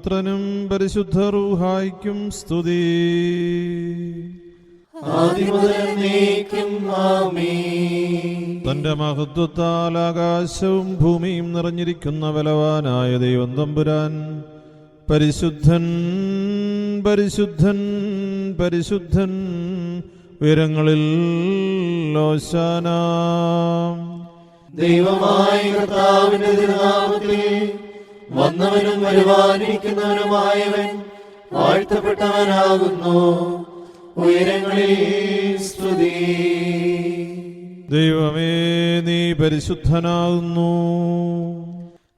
പുത്രനും പരിശുദ്ധ റൂഹായ്ക്കും സ്തുതി. തന്റെ മഹത്വത്താൽ ആകാശവും ഭൂമിയും നിറഞ്ഞിരിക്കുന്ന ബലവാനായ ദൈവം തമ്പുരാൻ പരിശുദ്ധൻ പരിശുദ്ധൻ പരിശുദ്ധൻ, ഉയരങ്ങളിൽ ഓശാന. ദൈവമായ കർത്താവിന്റെ തിരുനാമത്തിൽ വന്നവനും വരുവാനിരിക്കുന്നവനുമായവൻ വാഴ്ത്തപ്പെട്ടവനാകുന്നു. ഉയരങ്ങളിൽ സ്തുതി. ദൈവമേ, നീ പരിശുദ്ധനാകുന്നു.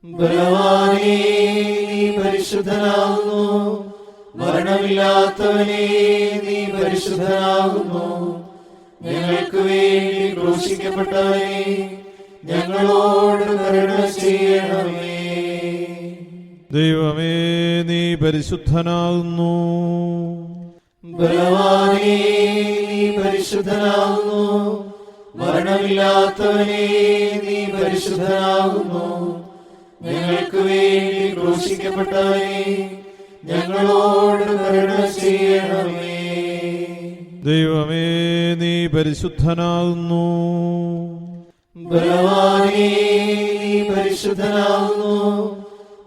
ബലവാനേ, നീ പരിശുദ്ധനാകുന്നു. മരണമില്ലാത്തവനേ, നീ പരിശുദ്ധനാകുന്നു. ഞങ്ങൾക്ക് വേണ്ടി ക്രൂശിക്കപ്പെട്ടവനേ, ഞങ്ങളോട് കരുണ ചെയ്യണമേ. ദൈവമേ, നീ പരിശുദ്ധനാകുന്നു. ബലവാനേ, നീ പരിശുദ്ധനാകുന്നു. മരണമില്ലാത്തവനേ, നീ പരിശുദ്ധനാകുന്നു. ഞങ്ങൾക്ക് വേണ്ടി ക്രൂശിക്കപ്പെട്ടവനേ, ഞങ്ങളോട് കരുണ ചെയ്യണമേ. ദൈവമേ, നീ പരിശുദ്ധനാകുന്നു. ബലവാനേ, നീ പരിശുദ്ധനാകുന്നു.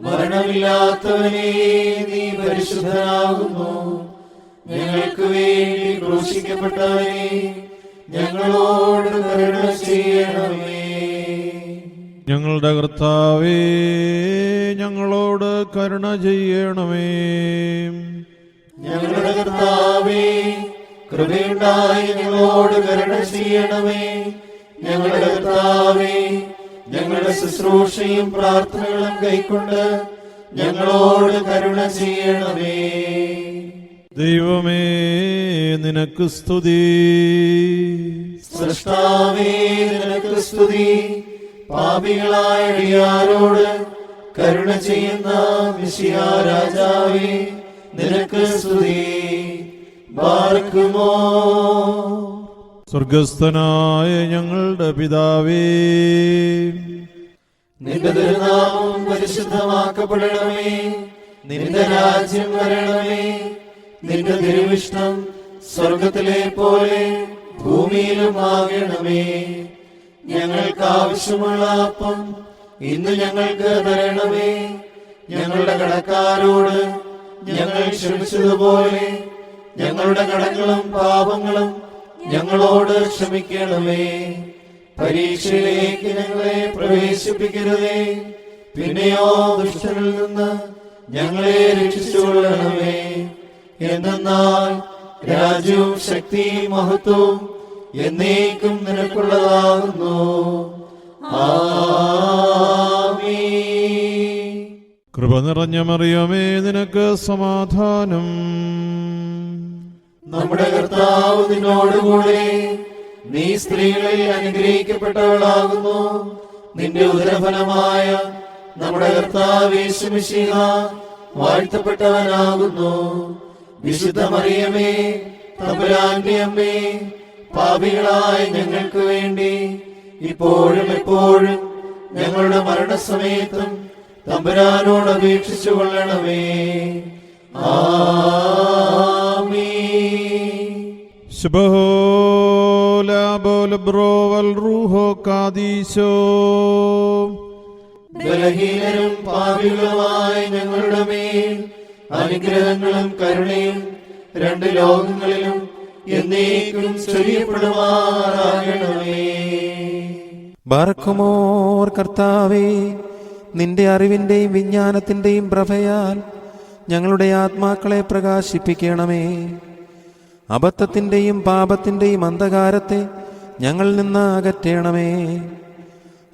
മരണമില്ലാത്തവനേ, നീ പരിശുദ്ധനാകുന്നു. ഞങ്ങൾക്ക് വേണ്ടി ക്രൂശിക്കപ്പെട്ടവനേ, ഞങ്ങളോട് കരുണ ചെയ്യണമേ. ഞങ്ങളുടെ കർത്താവേ, ഞങ്ങളോട് കരുണ ചെയ്യണമേ. ഞങ്ങളുടെ കർത്താവേ, കൃപയുണ്ടായി ഞങ്ങളോട് കരുണ ചെയ്യണമേ. ഞങ്ങളുടെ കർത്താവേ, ഞങ്ങളുടെ ശുശ്രൂഷയും പ്രാർത്ഥനകളും കൈക്കൊണ്ട് ഞങ്ങളോട് കരുണ ചെയ്യണമേ. ദൈവമേ, നിനക്ക് സ്തുതി. സൃഷ്ടാവേ, നിനക്ക് സ്തുതി. പാപികളായ അടിയാരോട് കരുണ ചെയ്യുന്ന മിശിഹാ രാജാവേ, നിനക്ക് സ്തുതി. ബാർക്കുമോ. സ്വർഗസ്ഥനായ ഞങ്ങളുടെ പിതാവേ, നിന്റെ തിരുനാമം പരിശുദ്ധമാക്കപ്പെടണമേ. നിന്റെ രാജ്യം വരണമേ. നിന്റെ തിരുവിഷ്ടം സ്വർഗത്തിലെ പോലെ ഭൂമിയിലും ആകണമേ. ഞങ്ങൾക്ക് ആവശ്യമുള്ള അപ്പം ഇന്ന് ഞങ്ങൾക്ക് തരണമേ. ഞങ്ങളുടെ കടക്കാരോട് ഞങ്ങൾ ക്ഷമിച്ചതുപോലെ ഞങ്ങളുടെ കടങ്ങളും പാപങ്ങളും ഞങ്ങളോട് ക്ഷമിക്കണമേ. പരീക്ഷയിലേക്ക് ഞങ്ങളെ പ്രവേശിപ്പിക്കരുതേ, പിന്നെയോ ദുഷ്ടനിൽ നിന്ന് ഞങ്ങളെ രക്ഷിച്ചുകൊള്ളണമേ. എന്തെന്നാൽ രാജ്യവും ശക്തിയും മഹത്വവും എന്നേക്കും നിനക്കുള്ളതാകുന്നു. ആമീൻ. കൃപ നിറഞ്ഞ മറിയമേ, നിനക്ക് സമാധാനം. നമ്മുടെ കർത്താവ് നിന്നോടുകൂടെ, നീ സ്ത്രീകളിൽ അനുഗ്രഹിക്കപ്പെട്ടവളാകുന്നു. നിന്റെ ഉദരഫലമായ നമ്മുടെ കർത്താവ് യേശു മിശിഹ വാഴ്ത്തപ്പെട്ടവനാകുന്നു. വിശുദ്ധ മറിയമേ, തമ്പുരാന്റെ അമ്മേ, പാപികളായ ഞങ്ങൾക്ക് വേണ്ടി ഇപ്പോഴും എപ്പോഴും ഞങ്ങളുടെ മരണസമയത്തും തമ്പുരാനോട് അപേക്ഷിച്ചു കൊള്ളണമേ. ആമീൻ. ബലഹീനരും പാപികളുമായ ഞങ്ങളുടെ മേൽ അനുഗ്രഹങ്ങളും കരുണയും രണ്ട് ലോകങ്ങളിലും എന്നേക്കും ചൊരിയപ്പെടുമാറാകണമേ. ബാറക്കുമോർ. കർത്താവേ, നിന്റെ അറിവിന്റെയും വിജ്ഞാനത്തിന്റെയും പ്രഭയാൽ ഞങ്ങളുടെ ആത്മാക്കളെ പ്രകാശിപ്പിക്കണമേ. അബദ്ധത്തിന്റെയും പാപത്തിന്റെയും അന്ധകാരത്തെ ഞങ്ങളിൽ നിന്ന് അകറ്റണമേ.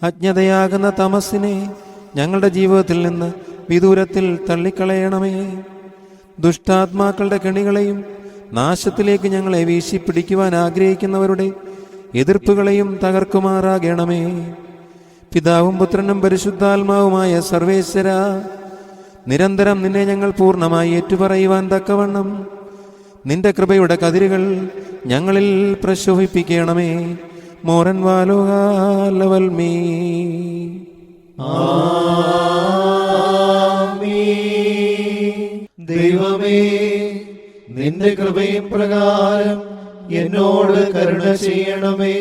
അജ്ഞതയാകുന്ന തമസ്സിനെ ഞങ്ങളുടെ ജീവിതത്തിൽ നിന്ന് വിദൂരത്തിൽ തള്ളിക്കളയണമേ. ദുഷ്ടാത്മാക്കളുടെ കെണികളെയും നാശത്തിലേക്ക് ഞങ്ങളെ വീശിപ്പിടിക്കുവാൻ ആഗ്രഹിക്കുന്നവരുടെ എതിർപ്പുകളെയും തകർക്കുമാറാകണമേ. പിതാവും പുത്രനും പരിശുദ്ധാത്മാവുമായ സർവേശ്വര, നിരന്തരം നിന്നെ ഞങ്ങൾ പൂർണ്ണമായി ഏറ്റുപറയുവാൻ തക്കവണ്ണം നിന്റെ കൃപയുടെ കതിരുകൾ ഞങ്ങളിൽ പ്രശോഭിപ്പിക്കണമേ. മോറൻ വാലോകാലവൽ മീ. ആമീൻ. ദൈവമേ, നിന്റെ കൃപയും പ്രകാരം എന്നോട് കരുണ ചെയ്യണമേ.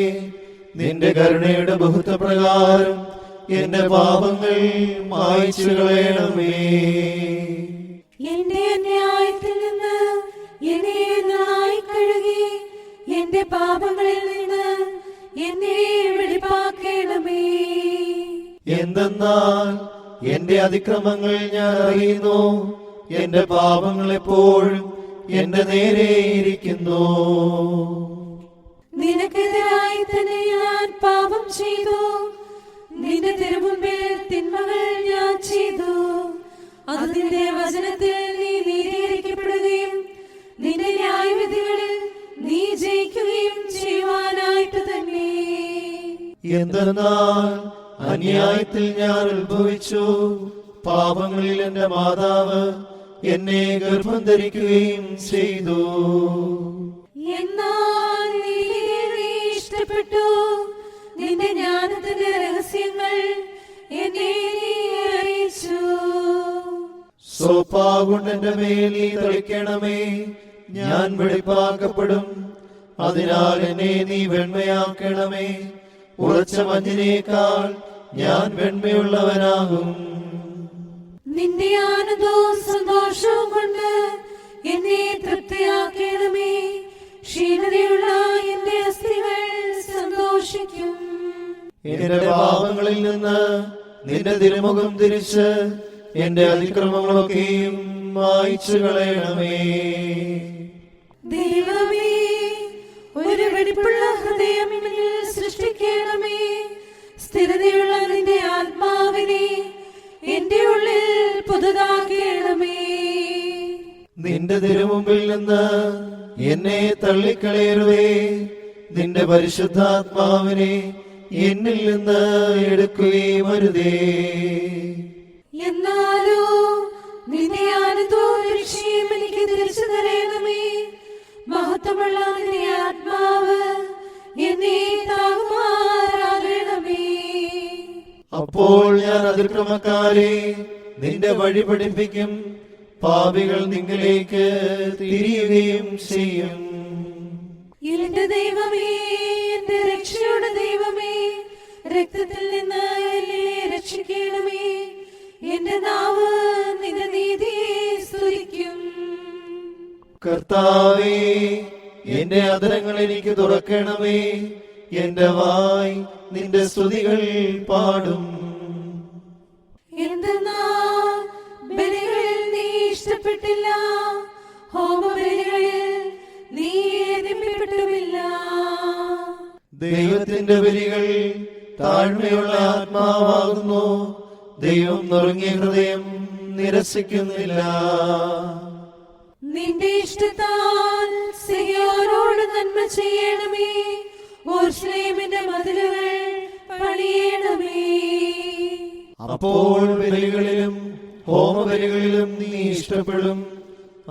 നിന്റെ കരുണയുടെ ബഹുത്വപ്രകാരം എന്റെ പാപങ്ങൾ മായ്ച്ചു കളയണമേ. എന്റെ അന്യായത്തിൽ നിന്ന് എന്നെ നന്നായി കഴുകി എന്റെ പാപങ്ങളിൽ നിന്ന് എന്നെ വെടിപ്പാക്കണമേ. എന്തെന്നാൽ എന്റെ അതിക്രമങ്ങൾ ഞാൻ അറിയുന്നു, എന്റെ പാപങ്ങൾ എപ്പോഴും എന്റെ നേരെ ഇരിക്കുന്നു. നിനക്കെതിരായി തന്നെ ഞാൻ പാപം ചെയ്തു, നിന്റെ തിരുമുമ്പിൽ തിന്മകൾ ഞാൻ ചെയ്തു. അതിന്റെ വചനത്തിൽ നീ നീതീകരിക്കപ്പെടുകയും നിന്റെ ന്യായവിധികളിൽ നീ ജയിക്കുകയും ചെയ്യുവാനായിട്ട് തന്നെ. എന്തെന്നാൽ അന്യായത്തിൽ ഞാൻ ഉത്ഭവിച്ചു, പാപങ്ങളിൽ എന്റെ മാതാവ് എന്നെ ഗർഭം ധരിക്കുകയും ചെയ്തു. എന്നാൽ നീതിയെ നീ ഇഷ്ടപ്പെട്ടു, നിന്റെ ജ്ഞാനത്തിന്റെ രഹസ്യങ്ങൾ എന്നെ നീ അറിയിച്ചു. സോപ്പാകൊണ്ട് എന്റെ മേൽ നീ തളിക്കണമേ, ഞാൻ വെടിപ്പാക്കപ്പെടും. അതിനാൽ എന്നെ നീ വെണ്മയാക്കണമേ, ഉറച്ച മഞ്ഞിനേക്കാൾ ഞാൻ വെണ്മയുള്ളവനാകും. നിന്റെ ആനന്ദവും സന്തോഷവും കൊണ്ട് എന്നെ തൃപ്തിയാക്കണമേ, ക്ഷീണതയുള്ള എന്റെ അസ്ഥികൾ സന്തോഷിക്കും. എന്റെ പാപങ്ങളിൽ നിന്ന് നിന്റെ തിരുമുഖം തിരിച്ച് എന്റെ അതിക്രമങ്ങളൊക്കെയും മായ്ച്ചു കളയണമേ. ദൈവമേ, ഒരു വെടിപ്പുള്ള ഹൃദയം എന്നിൽ സൃഷ്ടിക്കണമേ, സ്ഥിരതയുള്ള നിന്റെ ആത്മാവിനെ എന്റെ ഉള്ളിൽ പുതുതാക്കണമേ. നിന്റെ തിരുമുമ്പിൽ നിന്ന് എന്നെ തള്ളിക്കളയരുതേ, നിന്റെ പരിശുദ്ധാത്മാവിനെ എന്നിൽ നിന്ന് എടുക്കുകയും അരുതേ. എന്നാലോ നിന്റെ ആനന്ദവും രക്ഷയും എനിക്ക് തിരിച്ചു തരണമേ, മഹത്വമുള്ള നിന്റെ ആത്മാവ് എന്നെ താങ്ങുമാറാകണമേ. അപ്പോൾ ഞാൻ അതിക്രമക്കാരെ നിന്റെ വഴി പഠിപ്പിക്കും, പാപികൾ നിങ്ങളിലേക്ക് തിരിയുകയും ചെയ്യും. എന്റെ ദൈവമേ, എന്റെ രക്ഷയുടെ ദൈവമേ, രക്തത്തിൽ നിന്ന് എന്നെ രക്ഷിക്കണമേ. എന്റെ നാവ് നിന്റെ നീതിയെ സ്തുതിക്കും. കർത്താവേ, എന്റെ അധരങ്ങൾ എനിക്ക് തുറക്കണമേ, എന്റെ വായ് നിന്റെ സ്തുതികൾ പാടും. എന്തെന്നാൽ ബലികളിൽ നീ ഇഷ്ടപ്പെട്ടില്ല, ഹോമബലികളിൽ നീ ഏതിപ്പെട്ടുമില്ല. ദൈവത്തിന്റെ ബലികൾ താഴ്മയുള്ള ആത്മാവാകുന്നു, ദൈവം നുറുങ്ങിയ ഹൃദയം നിരസിക്കുന്നില്ല. നിന്റെ ഇഷ്ടത്താൽ സിയോനോട് നന്മ ചെയ്യണമേ, യെരൂശലേമിന്റെ മതിലുകൾ പണിയണമേ. അപ്പോൾ ബലികളിലും ഹോമബലികളിലും നീ ഇഷ്ടപ്പെടും.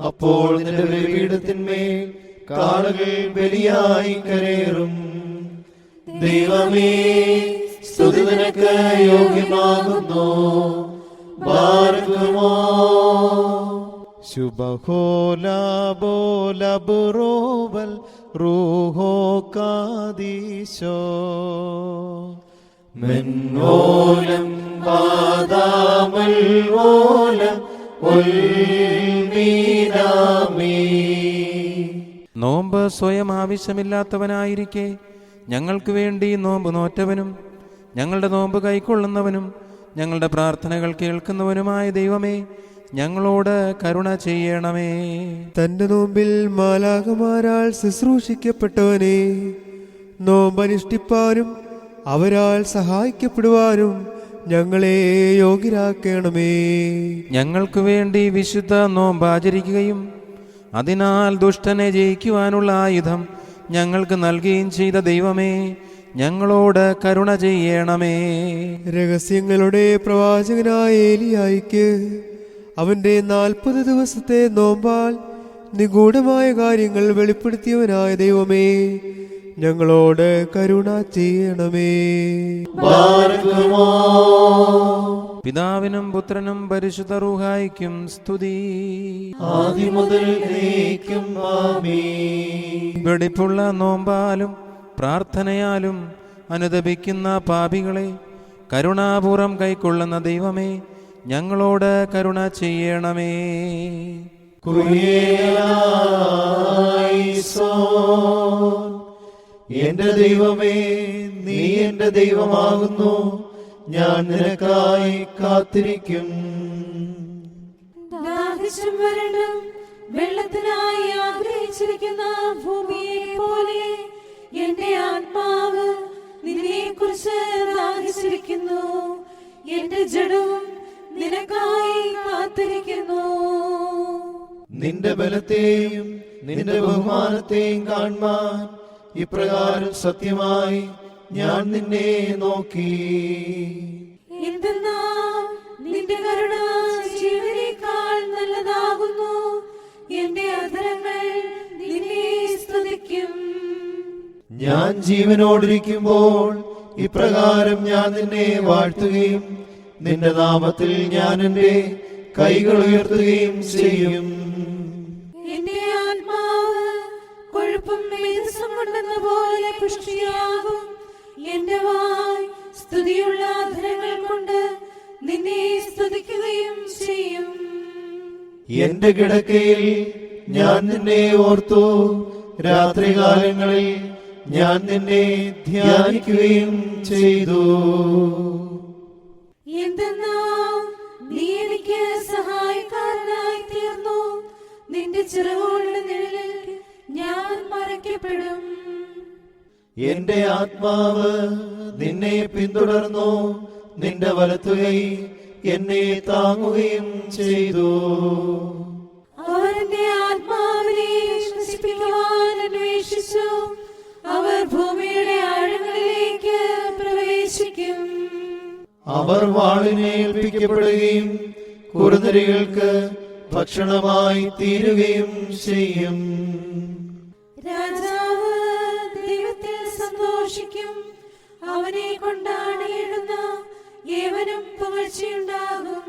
അപ്പോൾ നിന്റെ ബലിപീഠത്തിന്മേൽ കാളകൾ ബലിയായി കരേറും. ദൈവമേ, സ്തുതി നിനക്ക് യോഗ്യമാകുന്നു. ബാരക്കുമോ ശുഭഹോലാബോലബുറോവൽ റൂഹോ കാദീശോ മെന്നോലം ബാദാമൽ ഓലം ഉൽമീനാമീ. നോമ്പ് സ്വയം ആവശ്യമില്ലാത്തവനായിരിക്കെ ഞങ്ങൾക്ക് വേണ്ടി നോമ്പ് നോറ്റവനും ഞങ്ങളുടെ നോമ്പ് കൈക്കൊള്ളുന്നവനും ഞങ്ങളുടെ പ്രാർത്ഥനകൾ കേൾക്കുന്നവനുമായ ദൈവമേ, ഞങ്ങളോട് കരുണ ചെയ്യണമേ. തന്റെ നോമ്പിൽ മാലാഖമാരാൽ ശുശ്രൂഷിക്കപ്പെട്ടവനെ, നോമ്പനുഷ്ഠിപ്പാനും അവരാൽ സഹായിക്കപ്പെടുവാനും ഞങ്ങളെ യോഗ്യരാക്കണമേ. ഞങ്ങൾക്ക് വേണ്ടി വിശുദ്ധ നോമ്പ് ആചരിക്കുകയും അതിനാൽ ദുഷ്ടനെ ജയിക്കുവാനുള്ള ആയുധം ഞങ്ങൾക്ക് നൽകുകയും ചെയ്ത ദൈവമേ, ഞങ്ങളോട് കരുണ ചെയ്യണമേ. രഹസ്യങ്ങളുടെ പ്രവാചകനായ ഏലിയായിക്ക് അവന്റെ 40 ദിവസത്തെ നോമ്പാൽ നിഗൂഢമായ കാര്യങ്ങൾ വെളിപ്പെടുത്തിയവനായ ദൈവമേ, ഞങ്ങളോട് കരുണ ചെയ്യണമേ. ബാരക്കുമോ. പിതാവിനും പുത്രനും പരിശുദ്ധ റൂഹായിക്കും സ്തുതി. ആദ്യം മുതൽ എന്നേക്കും ആമേൻ. വെടിപ്പുള്ള നോമ്പാലും പ്രാർത്ഥനയാലും അനുദപിക്കുന്ന പാപികളെ കരുണാപൂർവം കൈക്കൊള്ളുന്ന ദൈവമേ, ഞങ്ങളോട് കരുണ ചെയ്യണമേ. കുറിയേലായിസോൻ. എന്റെ ദൈവമേ, നീ എന്റെ ദൈവമാകുന്നു, ഞാൻ നിനക്കായി കാത്തിരിക്കും. ദാഹിച്ചും വരണ്ടും വെള്ളത്തിനായി ആഗ്രഹിച്ചിരിക്കുന്ന ഭൂമിയെ പോലെ എന്റെ ആത്മാവ് നിന്നെ കുറിച്ച് ദാഹിച്ചിരിക്കുന്നു. എന്റെ ജഡവും നിനക്കായി കാത്തിരിക്കുന്നു. നിന്റെ ബലത്തെയും നിന്റെ ബഹുമാനത്തെയും കാണുവാൻ ഇപ്രകാരം സത്യമായി ഞാൻ നിന്നെ നോക്കി. എന്തെന്നാൽ നിന്റെ കരുണ ജീവനേക്കാൾ നല്ലതാകുന്നു. എന്റെ അധരങ്ങൾ നിന്നെ സ്തുതിക്കും. ഞാൻ ജീവനോടിരിക്കുമ്പോൾ ഇപ്രകാരം ഞാൻ നിന്നെ വാഴ്ത്തുകയും നിന്റെ നാമത്തിൽ ഞാൻ എന്റെ കൈകൾ ഉയർത്തുകയും ചെയ്യും. എന്റെ ആത്മാവ് കൊഴുപ്പും മേധസ്സും കൊണ്ടെന്ന പോലെ പുഷ്ടിയാകും. എന്റെ വായ് സ്തുതിയുള്ള അധരങ്ങൾ കൊണ്ട് നിന്നെ സ്തുതിക്കുകയും ചെയ്യും. എന്റെ കിടക്കയിൽ ഞാൻ നിന്നെ ഓർത്തു, രാത്രികാലങ്ങളിൽ ഞാൻ നിന്നെ ധ്യാനിക്കുകയും ചെയ്തു. എന്തെന്നാൽ നീ എനിക്ക് സഹായക്കാരനായി തീർന്നു. നിന്റെ ചിറകുകളുടെ നിഴലിൽ ഞാൻ മറയ്ക്കപ്പെടും. എന്റെ ആത്മാവ് നിന്നെ പിന്തുടർന്നു, നിന്റെ വലത്തുകൈ എന്നെ താങ്ങുകയും ചെയ്തു. അവർ എന്റെ ആത്മാവിനെ നശിപ്പിക്കുവാൻ അന്വേഷിച്ചു. അവർ ഭൂമിയുടെ ആഴങ്ങളിലേക്ക് പ്രവേശിക്കും. അവർ വാളിനെ ഏൽപ്പിക്കപ്പെടുകയും കുറുനരികൾക്ക് ഭക്ഷണമായി തീരുകയും ചെയ്യും. രാജാവ് ദൈവത്തിൽ സന്തോഷിക്കും. അവനെ കൊണ്ടാടിയിടുന്ന ഏവനും പുകഴ്ചയുണ്ടാകും.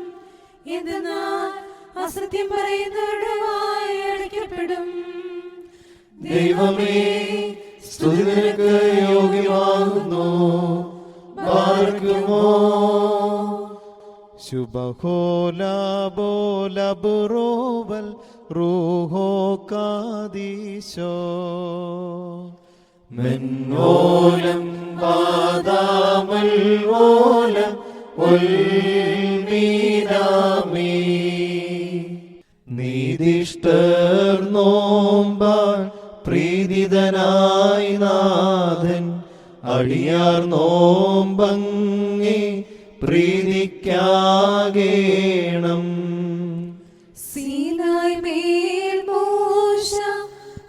എന്തെന്നാൽ അസത്യം പറയുന്നവരുടെ വായ് അടയ്ക്കപ്പെടും. ദൈവമേ, സ്തുതി നിനക്ക് യോഗ്യമാകുന്നു. ബാരക്കുമോ. ശുഭഹോലാബോലബുറോവൽ റൂഹോ കാദീശോ. മെന്നോലം ബാദാമൽ ഓലം ഉൽമീനാമീ. നീതിഷ്ഠർ നോമ്പാൻ പ്രീതിതനായി നാഥൻ അടിയാർ നോമ്പങ്ങേ പ്രീതിക്കാകേണം. സീനായ് മേൽ മോശ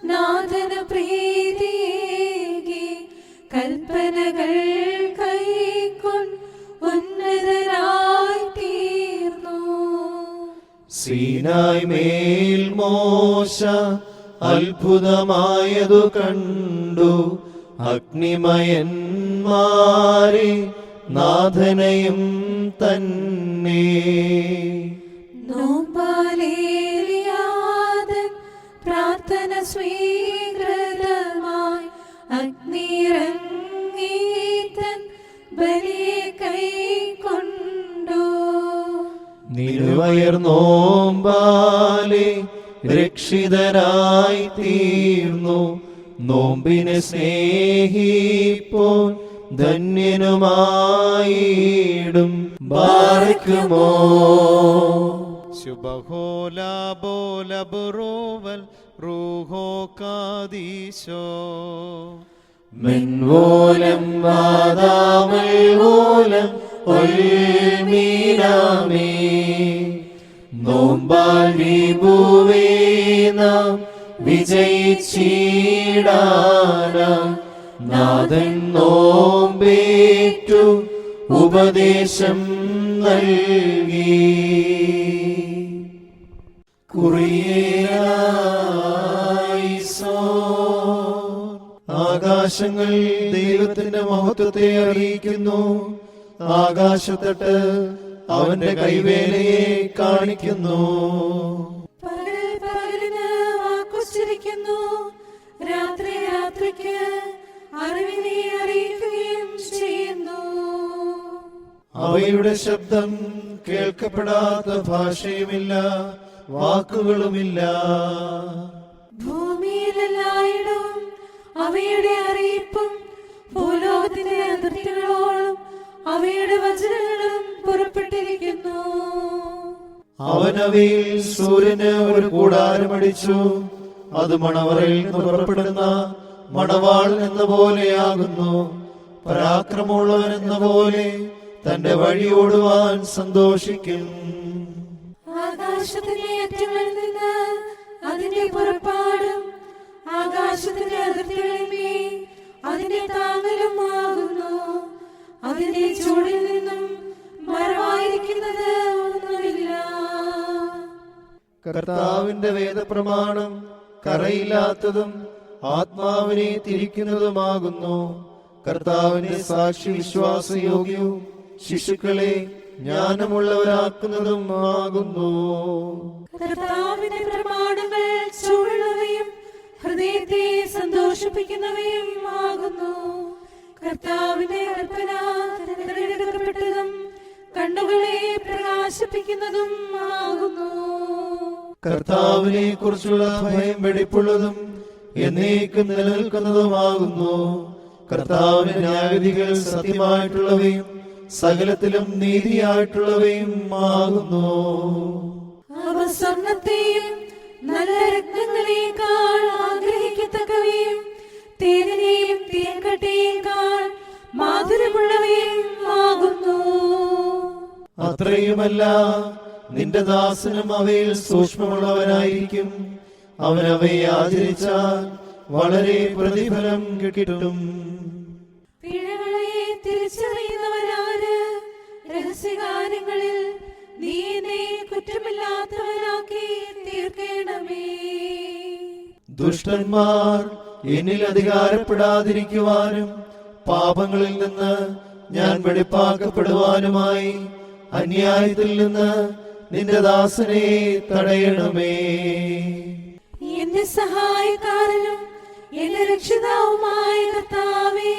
നാഥന പ്രീതിയേകി കൽപ്പനകൾ കൈക്കൊണ്ട് ഉന്നതരായി തീർന്നു. സീനായ് മേൽ മോശ അത്ഭുതമായതു കണ്ടു. അഗ്നിമയന്മാരെ നാഥനയും തന്നെ. നോമ്പാലേലിയാതൻ പ്രാർത്ഥന സ്വീകൃതമായി അഗ്നിയിറങ്ങീതൻ ബലിയെ കൈക്കൊണ്ടു. നിരുവയർ നോമ്പാലെ രക്ഷിതരായി തീർന്നു. നോമ്പിനെ സ്നേഹിപ്പോൻ ധന്യനുമായിടും. ബാരക്കുമോ. ശുഭഹോലാബോലബുറോവൽ റൂഹോ കാദീശോ. മെൻവോലം വാദാമൽ ഓലം ഉൽമീനാമേ. നോമ്പാൽ വിഭുവേ നാം വിജയിച്ചിടാന. നാഥൻ നോമ്പേറ്റു ഉപദേശം നൽകി. കുറിയേലായിസോൻ. ആകാശങ്ങൾ ദൈവത്തിന്റെ മഹത്വത്തെ അറിയിക്കുന്നു. ആകാശത്തട്ട് അവന്റെ കൈവേലയെ കാണിക്കുന്നു. പകൽ പകലിന് വാക്കുച്ചരിക്കുന്നു, രാത്രി രാത്രിക്ക് അറിവിനെ അറിയിക്കുകയും ചെയ്യുന്നു. അവയുടെ ശബ്ദം കേൾക്കപ്പെടാത്ത ഭാഷയുമില്ല, വാക്കുകളുമില്ല. ഭൂമിയിലെല്ലായിടവും അവയുടെ അറിയിപ്പും ഭൂലോകത്തിന്റെ അതിർത്തികളോളം അവയുടെ വചനങ്ങളും പുറപ്പെട്ടിരിക്കുന്നു. അവനവയിൽ സൂര്യന് ഒരു കൂടാരമടിച്ചു. അത് മണവറയിൽ നിന്ന് പുറപ്പെടുന്ന മണവാൾ എന്ന പോലെയാകുന്നു. പരാക്രമമുള്ളവൻ എന്ന പോലെ തന്റെ വഴി ഓടുവാൻ സന്തോഷിക്കും. ആകാശത്തിന്റെ അറ്റങ്ങളിൽ നിന്ന് അതിന്റെ പുറപ്പാടും ആകാശത്തിന്റെ അതിർത്തികളിലെ അതിന്റെ താങ്ങലും ആകുന്നു. അതിന്റെ ചൂടിൽ നിന്നും മറവായിരിക്കുന്നത് ഒന്നുമില്ല. കർത്താവിന്റെ വേദപ്രമാണം കറയില്ലാത്തതും ആത്മാവിനെ തിരിക്കുന്നതുമാകുന്നു. കർത്താവിന്റെ സാക്ഷി വിശ്വാസയോഗ്യവും ശിശുക്കളെ ജ്ഞാനമുള്ളവരാക്കുന്നതും ആകുന്നു. കർത്താവിന്റെ പ്രമാണങ്ങൾ ചൂടുള്ളവയും ഹൃദയത്തെ സന്തോഷിപ്പിക്കുന്നവയും ആകുന്നു. കർത്താവിന്റെ കൽപ്പന തിരഞ്ഞെടുക്കപ്പെട്ടതും കണ്ണുകളെ പ്രകാശിപ്പിക്കുന്നതും ആകുന്നു. കർത്താവിനെ കുറിച്ചുള്ള ഭയം വെടിപ്പുള്ളതും എന്നേക്കും നിലനിൽക്കുന്നതുമാകുന്നു. കർത്താവിന്റെ ന്യായവിധികൾ സത്യമായിട്ടുള്ളവയും സകലത്തിലും നീതിയായിട്ടുള്ളവയും ആകുന്നു. അവ സ്വർണ്ണത്തെയും നല്ല രത്നങ്ങളെക്കാൾ ആഗ്രഹിക്കത്തക്കവയും തേനിനെയും തേൻകട്ടയേക്കാൾ മാധുര്യമുള്ളവയും ആകുന്നു. അത്രയുമല്ല, നിന്റെ ദാസനും അവയിൽ സൂക്ഷ്മമുള്ളവനായിരിക്കും. അവൻ അവയെ ആചരിച്ചാൽ വളരെ പ്രതിഫലം കിട്ടും. പിഴകളെ തിരിച്ചറിയുന്നവനാര്? രഹസ്യകാര്യങ്ങളിൽ നീ എന്നെ കുറ്റമില്ലാത്തവനാക്കി തീർക്കണമേ. ദുഷ്ടന്മാർ എന്നിൽ അധികാരപ്പെടാതിരിക്കുവാനും പാപങ്ങളിൽ നിന്ന് ഞാൻ വെടിപ്പാക്കപ്പെടുവാനുമായി അന്യായത്തിൽ നിന്ന് നിന്റെ ദാസനെ തടയണമേ. എന്റെ സഹായക്കാരനും എന്റെ രക്ഷിതാവുമായ കർത്താവേ,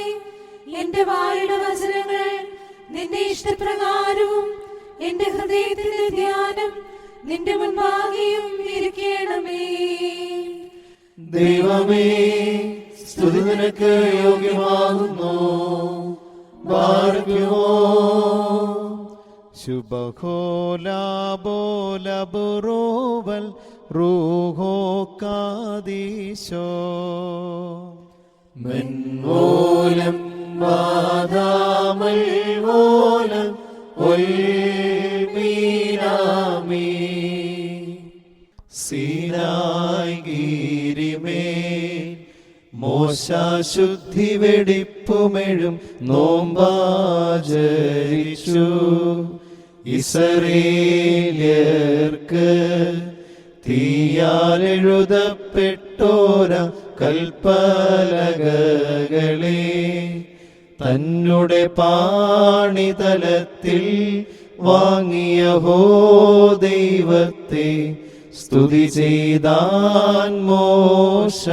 എന്റെ വായുടെ വചനങ്ങൾ നിന്റെ ഇഷ്ടപ്രകാരവും എന്റെ ഹൃദയത്തിന്റെ ധ്യാനം നിന്റെ മുൻപാകെയും ഇരിക്കണമേ. ദൈവമേ, സ്തുതി നിനക്ക് യോഗ്യമാകുന്നു. ബാർക്കുമോ ശുഭഖോലാബോലബുറോവൽ റൂഹോ കാദീശോ മെൻവോലം വാദാമൽ വോലം ഒൽമീനാമീ സീനായ് ഗിരിമേ മോശാശുദ്ധി വെടിപ്പുമെഴും നോമ്പാചരിച്ചു. ഇസ്രായേല്യർക്ക് തീയാലെഴുതപ്പെട്ടോര കൽപ്പലകകളെ തന്നെ പാണിതലത്തിൽ വാങ്ങിയഹോ ദൈവത്തെ സ്തുതി ചെയ്താൻ മോശ.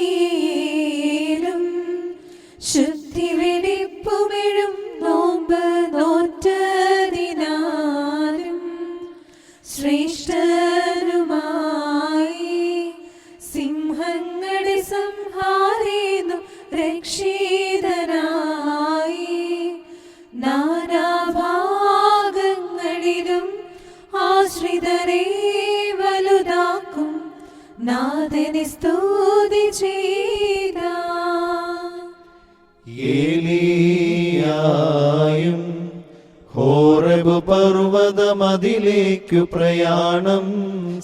ദാനീയേലും ശുദ്ധി വെടിപ്പുമെഴും നോമ്പ് നോറ്റതിനാലും ശ്രേഷ്ഠനുമായി സിംഹങ്ങളുടെ സംഹാരേന്നു രക്ഷിതനായി നാനാഭാഗങ്ങളിലും ആശ്രിതരെ വലുതാക്കും നാഥനെ സ്തുതി ചെയ്ത ഏലിയായും ഹോറബ് പർവ്വതമതിലേക്കു പ്രയാണം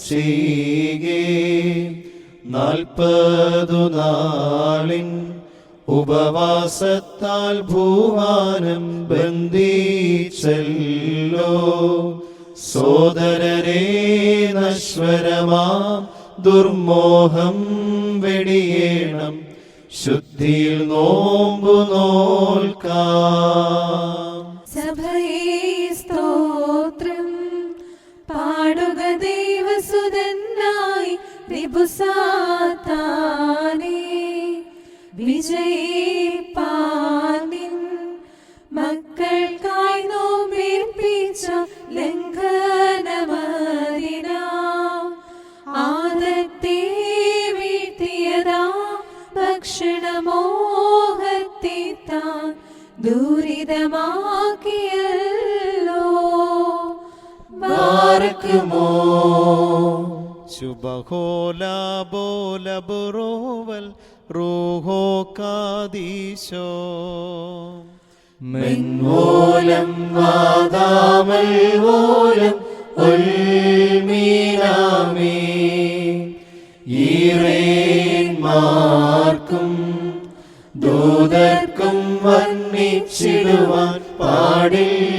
ചെയ്യേ 40 നാളിൻ ഉപവാസത്താൽ ഭൂവാനം ബന്ധിച്ചല്ലോ. സോദരരെ, നശ്വരമാം ദുർമോഹം വെടിയേണം, ശുദ്ധിയിൽ നോമ്പു നോൽക്കാം. സഭയേ സ്തോത്രം പാടുക ദൈവസുതനായി വിഭുസാത്താനേ, വിജയിപ്പാനിൻ മക്കൾക്കായി നോമ്പേൽപ്പിച്ച ലംഘനമതിനാ ആദത്തെ വീഴ്ത്തിയതാ ഭക്ഷണമോഹത്തെ താൻ ദുരിതമാക്കിയല്ലോ. ബാരക്കുമോ ശുഭഹോലാബോലബുറോവൽ റൂഹോ കാദീശോ. മെൻമൂലം വാദാമൽ മൂലം ഉൽമീനാമേ, ഈറേന്മാർക്കും ദൂതർക്കും വർണ്ണിച്ചിടുവാൻ പാടില്ലാത്ത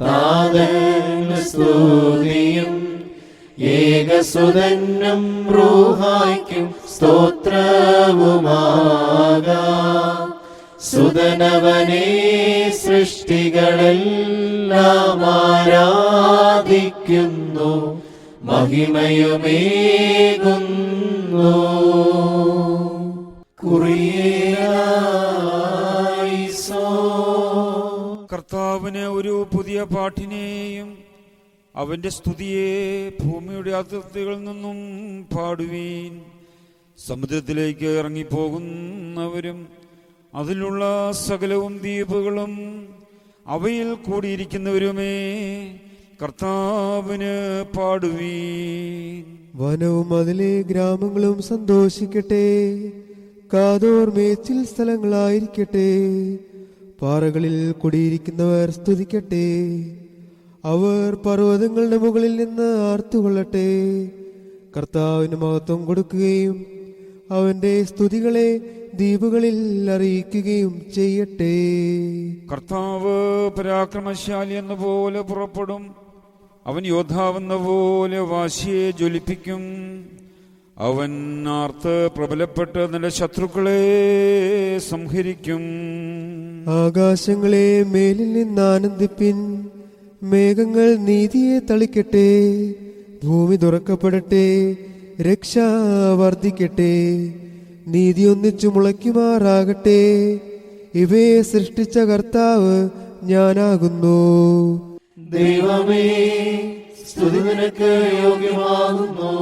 താതന് സ്തുതിയും ഏകസുതനും റൂഹായ്ക്കും സ്തോത്രവുമാകാം. സുതനവനെ സൃഷ്ടികളെല്ലാം ആരാധിക്കുന്നു, മഹിമയുമേകുന്നു. കർത്താവിന് ഒരു പുതിയ പാട്ടിനെയും അവന്റെ സ്തുതിയെ ഭൂമിയുടെ അതിർത്തികളിൽ നിന്നും പാടുവീൻ. സമുദ്രത്തിലേക്ക് ഇറങ്ങിപ്പോകുന്നവരും അതിലുള്ള സകലവും ദ്വീപുകളും അവയിൽ കൂടിയിരിക്കുന്നവരുമേ കർത്താവിന് പാടുവീൻ. വനവും അതിലെ ഗ്രാമങ്ങളും സന്തോഷിക്കട്ടെ, കാതോർ മേച്ചിൽ സ്ഥലങ്ങളായിരിക്കട്ടെ. പാറകളിൽ കുടിയിരിക്കുന്നവർ സ്തുതിക്കട്ടെ, അവർ പർവ്വതങ്ങളുടെ മുകളിൽ നിന്ന് ആർത്തുകൊള്ളട്ടെ. കർത്താവിന് മഹത്വം കൊടുക്കുകയും അവന്റെ സ്തുതികളെ ദ്വീപുകളിൽ അറിയിക്കുകയും ചെയ്യട്ടെ. കർത്താവ് പരാക്രമശാലി എന്ന പോലെ പുറപ്പെടും, അവൻ യോദ്ധാവെന്ന പോലെ വാശിയെ ജ്വലിപ്പിക്കും. അവൻ ആർത്ത് പ്രബലപ്പെട്ട് നിന്റെ ശത്രുക്കളെ സംഹരിക്കും. ആകാശങ്ങളെ മേലിൽ നിന്ന് ആനന്ദിപ്പിൻ, മേഘങ്ങൾ നീതിയെ തളിക്കട്ടെ. ഭൂമി തുറക്കപ്പെടട്ടെ, രക്ഷ വർദ്ധിക്കട്ടെ, നീതി ഒന്നിച്ചു മുളയ്ക്കുമാറാകട്ടെ. ഇവയെ സൃഷ്ടിച്ച കർത്താവ് ഞാനാകുന്നു. ദൈവമേ, സ്തുതി നിനക്ക് യോഗ്യമാകുന്നു.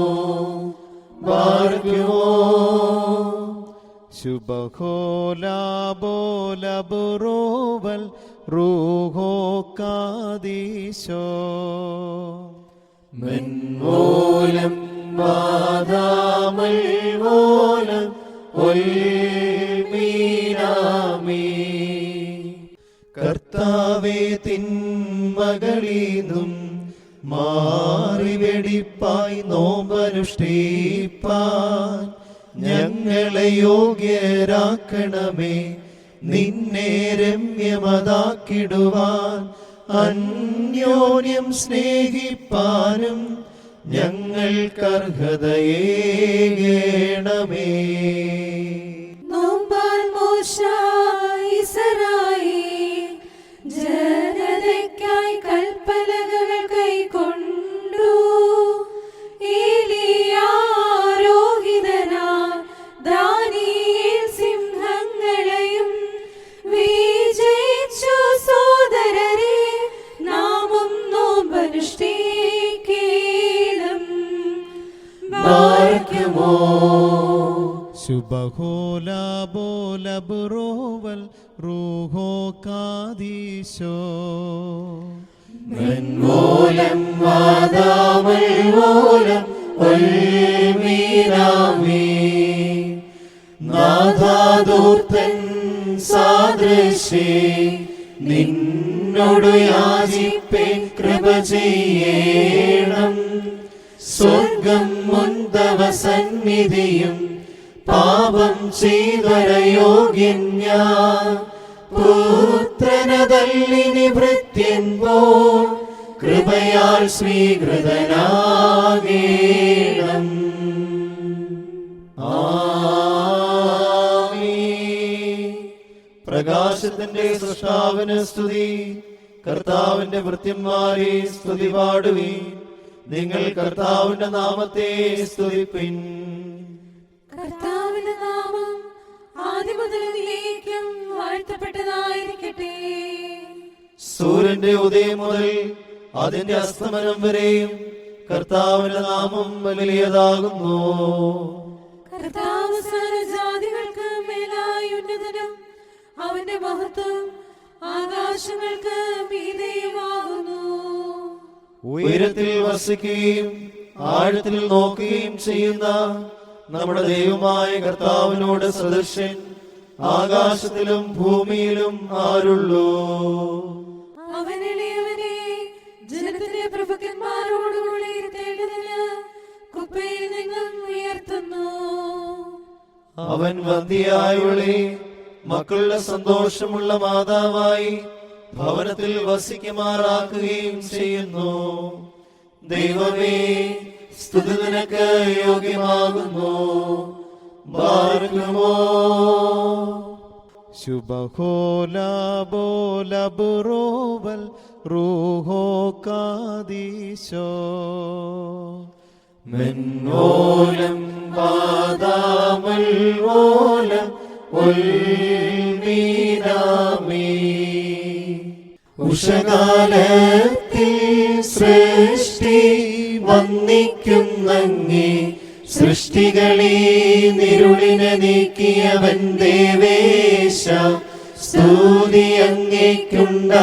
ബാരക്കുമോ ശുഭഹോലാബോലബുറോവൽ റൂഹോ കാദീശോ. മെൻമൂലം വാദാമൽ മൂലം ഉൽമീനാമേ. കർത്താവേ, തിന്മകളീന്നും മാറി വെടിപ്പായി നോമ്പനുഷ്ഠിപ്പാൻ ഞങ്ങളെ യോഗ്യരാക്കണമേ. നിന്നെ രമ്യമതാക്കിടുവാൻ അന്യോന്യം സ്നേഹിപ്പാനും ഞങ്ങൾക്കർഹതയേകണമേ. നോമ്പാൻ മോശ ഇസ്രായേൽ ജനതയ്ക്കായി കൽപ്പനകൾ കൈക്കൊണ്ടു. ഏലിയാരോഹിതനായി ദാനിയേൽ സിംഹങ്ങളെയും വിജയിച്ചു. സോദരരെ, നാമും നോമ്പനുഷ്ഠിക്കണം. ബാരക്കുമോ ശുഭഹോലാബോലബുറോവൽ റൂഹോ കാദീശോ. മെൻമൂലം വാദാമൽ മൂലം ഉൽമീനാമേ. നാഥാദൂർത്തൻ സാദൃശേ നിന്നോട് യാചിപ്പേൻ, കൃപ ചെയ്യണം. സ്വർഗം മുന്തവ സന്നിധിയും പാപം ചെയ്തൊരയോഗ്യൻ ഞാൻ. പുത്രനതല്ലിനി ഭൃത്യൻ പോൽ കൃപ കൃപയാൽ സ്വീകൃതനാകേണം. ആമേൻ. പ്രകാശത്തിന്റെ സൃഷ്ടാവിന് സ്തുതി. കർത്താവിന്റെ ഭൃത്യന്മാരെ സ്തുതി പാടുവീൻ. നിങ്ങൾ കർത്താവിന്റെ നാമത്തെ സ്തുതിപ്പിൻ. കർത്താവിന്റെ നാമം ആദ്യം മുതൽ എന്നേക്കും വാഴ്ത്തപ്പെട്ടതായിരിക്കട്ടെ. സൂര്യന്റെ ഉദയം മുതൽ അതിന്റെ അസ്തമനം വരെയും കർത്താവിന്റെ നാമം വലിയതാകുന്നു. കർത്താവ് സർവ്വജാതികൾക്ക് മേലായി ഉന്നതനും അവന്റെ മഹത്വം ആകാശങ്ങൾക്ക് മീതെയുമാകുന്നു. ഉയരത്തിൽ വസിക്കുകയും ആഴത്തിൽ നോക്കുകയും ചെയ്യുന്ന നമ്മുടെ ദൈവമായ കർത്താവിനോട് സദൃശൻ ആകാശത്തിലും ഭൂമിയിലും ആരുള്ളൂ? അവൻ എളിയവനെ ജനത്തിന്റെ പ്രഭുക്കന്മാരോടുകൂടി ഇരുത്തേണ്ടതിന് കുപ്പയിൽ നിന്നും ഉയർത്തുന്നു. അവൻ വന്ധ്യയായവളെ മക്കളുടെ സന്തോഷമുള്ള മാതാവായി ഭവനത്തിൽ വസിക്കുമാറാക്കുകയും ചെയ്യുന്നു. ദൈവമേ, സ്തുതി നിനക്ക് യോഗ്യമാകുന്നു. ബാർക്കുമോ ശുഭഹോലാബോലബുറോവൽ റൂഹോ കാദീശോ മെന്നോലം പാദാമൽവോലം ഉൽമീനാമീ. ഉഷകാലത്തിൽ സൃഷ്ടി വന്ദിക്കുന്നങ്ങേ, സൃഷ്ടികളീ നിരുളിനെ നീക്കിയവൻ ദേവേശ, സ്തുതി അങ്ങേക്കുണ്ടാകട്ടെ.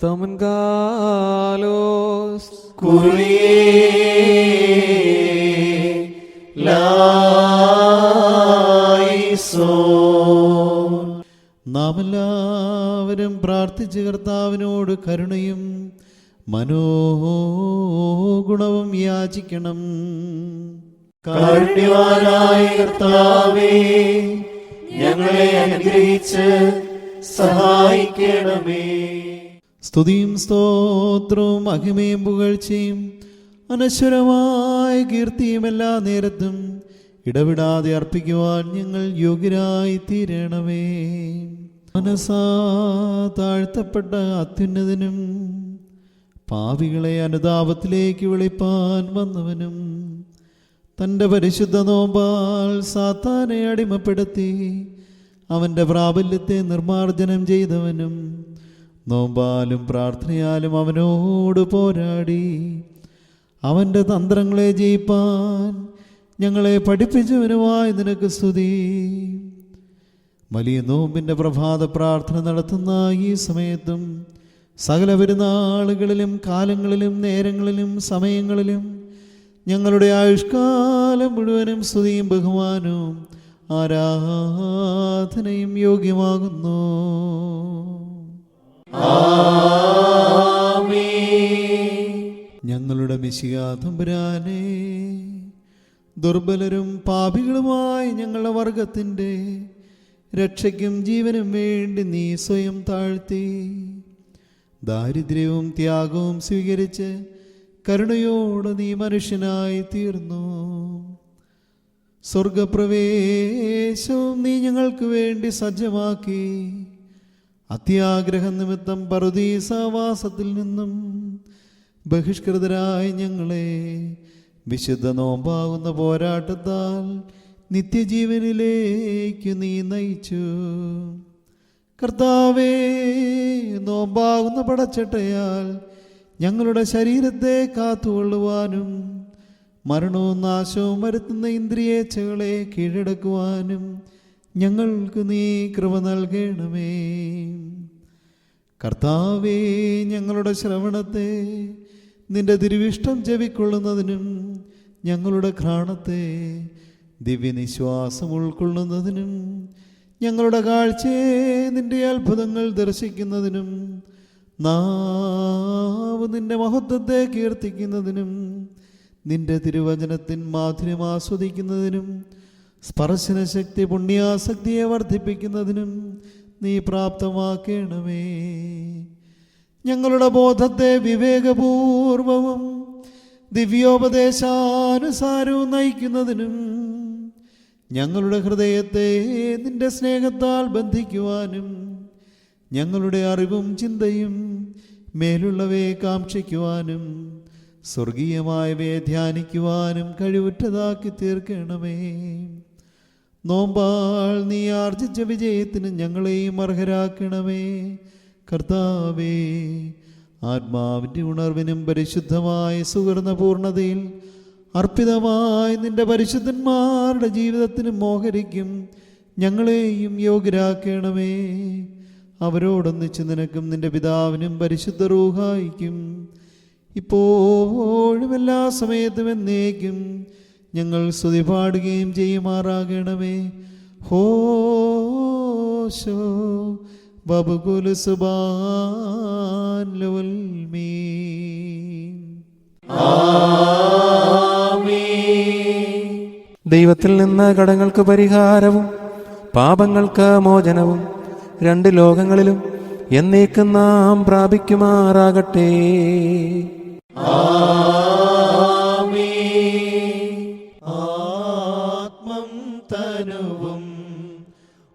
തമൻകാലോസ് കുറിയേലായിസോൻ. നാം എല്ലാവരും പ്രാർത്ഥിച്ച് കർത്താവിനോട് കരുണയും മനോഗുണവും യാചിക്കണം. കാരുണ്യവാനായ കർത്താവേ, ഞങ്ങളെ അനുഗ്രഹിച്ച് സഹായിക്കണമേ. സ്തുതിയും സ്തോത്രവും മഹിമയും പുകഴ്ചയും അനശ്വരമായ കീർത്തിയും എല്ലാ നേരത്തും ഇടവിടാതെ അർപ്പിക്കുവാൻ ഞങ്ങൾ യോഗ്യരായി തീരണമേ. മനസാ താഴ്ത്തപ്പെട്ട അത്യുന്നതനും പാപികളെ അനുതാപത്തിലേക്ക് വിളിപ്പാൻ വന്നവനും തൻ്റെ പരിശുദ്ധ നോമ്പാൽ സാത്താനെ അടിമപ്പെടുത്തി അവൻ്റെ പ്രാബല്യത്തെ നിർമ്മാർജ്ജനം ചെയ്തവനും നോമ്പാലും പ്രാർത്ഥനയാലും അവനോട് പോരാടി അവൻ്റെ തന്ത്രങ്ങളെ ജയിപ്പാൻ ഞങ്ങളെ പഠിപ്പിച്ചവനുമായി നിനക്ക് സ്തുതി. വലിയ നോമ്പിൻ്റെ പ്രഭാത പ്രാർത്ഥന നടത്തുന്ന ഈ സമയത്തും സകല പെരുന്നാളുകളിലും കാലങ്ങളിലും നേരങ്ങളിലും സമയങ്ങളിലും ഞങ്ങളുടെ ആയുഷ്കാലം മുഴുവനും സ്തുതിയും ബഹുമാനവും ആരാധനയും യോഗ്യമാകുന്നു. ഞങ്ങളുടെ മിശിഹാ തമ്പുരാനെ, ദുർബലരും പാപികളുമായി ഞങ്ങളുടെ വർഗത്തിൻ്റെ രക്ഷയ്ക്കും ജീവനും വേണ്ടി നീ സ്വയം താഴ്ത്തി ദാരിദ്ര്യവും ത്യാഗവും സ്വീകരിച്ച് കരുണയോടെ നീ മനുഷ്യനായി തീർന്നു. സ്വർഗപ്രവേശവും നീ ഞങ്ങൾക്ക് വേണ്ടി സജ്ജമാക്കി. അത്യാഗ്രഹ നിമിത്തം പറുദീസാവാസത്തിൽ നിന്നും ബഹിഷ്കൃതരായ ഞങ്ങളെ വിശുദ്ധ നോമ്പാകുന്ന പോരാട്ടത്താൽ നിത്യജീവനിലേക്ക് നീ നയിച്ചു. കർത്താവേ, നോമ്പാകുന്ന പടച്ചട്ടയാൽ ഞങ്ങളുടെ ശരീരത്തെ കാത്തുകൊള്ളുവാനും മരണവും നാശവും വരുത്തുന്ന ഇന്ദ്രിയേച്ഛകളെ കീഴടക്കുവാനും ഞങ്ങൾക്ക് നീ കൃപ നൽകണമേ. കർത്താവേ, ഞങ്ങളുടെ ശ്രവണത്തെ നിന്റെ തിരുവിഷ്ടം ചെവിക്കൊള്ളുന്നതിനും ഞങ്ങളുടെ ഘ്രാണത്തെ ദിവ്യനിശ്വാസം ഉൾക്കൊള്ളുന്നതിനും ഞങ്ങളുടെ കാഴ്ചയെ നിന്റെ അത്ഭുതങ്ങൾ ദർശിക്കുന്നതിനും നാവ് നിന്റെ മഹത്വത്തെ കീർത്തിക്കുന്നതിനും നിന്റെ തിരുവചനത്തിൻ മാധുര്യം ആസ്വദിക്കുന്നതിനും സ്പർശനശക്തി പുണ്യാസക്തിയെ വർദ്ധിപ്പിക്കുന്നതിനും നീ പ്രാപ്തമാക്കണമേ. ഞങ്ങളുടെ ബോധത്തെ വിവേകപൂർവവും ദിവ്യോപദേശാനുസാരവും നയിക്കുന്നതിനും ഞങ്ങളുടെ ഹൃദയത്തെ നിന്റെ സ്നേഹത്താൽ ബന്ധിക്കുവാനും ഞങ്ങളുടെ അറിവും ചിന്തയും മേലുള്ളവയെ കാക്ഷിക്കുവാനും സ്വർഗീയമായവയെ ധ്യാനിക്കുവാനും കഴിവുറ്റതാക്കി തീർക്കണമേ. നോമ്പാൽ നീ ആർജിച്ച വിജയത്തിന് ഞങ്ങളെയും അർഹരാക്കണമേ. കർത്താവേ, ആത്മാവിൻ്റെ ഉണർവിനും പരിശുദ്ധമായ സുവർണ പൂർണ്ണതയിൽ അർപ്പിതമായി നിന്റെ പരിശുദ്ധന്മാരുടെ ജീവിതത്തിനും മോഹരിക്കും ഞങ്ങളെയും യോഗ്യരാക്കണമേ. അവരോടൊന്നിച്ച് നിനക്കും നിന്റെ പിതാവിനും പരിശുദ്ധ റൂഹായിക്കും ഇപ്പോഴും എല്ലാ സമയത്തും എന്നേക്കും ഞങ്ങൾ സ്തുതി പാടുകയും ചെയ്യുമാറാകണമേ. ഹോശോ ബബുകുല സുബാൻ ലവൽമീൻ. ദൈവത്തിൽ നിന്ന് കടങ്ങൾക്ക് പരിഹാരവും പാപങ്ങൾക്ക് മോചനവും രണ്ട് ലോകങ്ങളിലും എന്നേക്കും നാം പ്രാപിക്കുമാറാകട്ടെ. ആത്മം തനുവും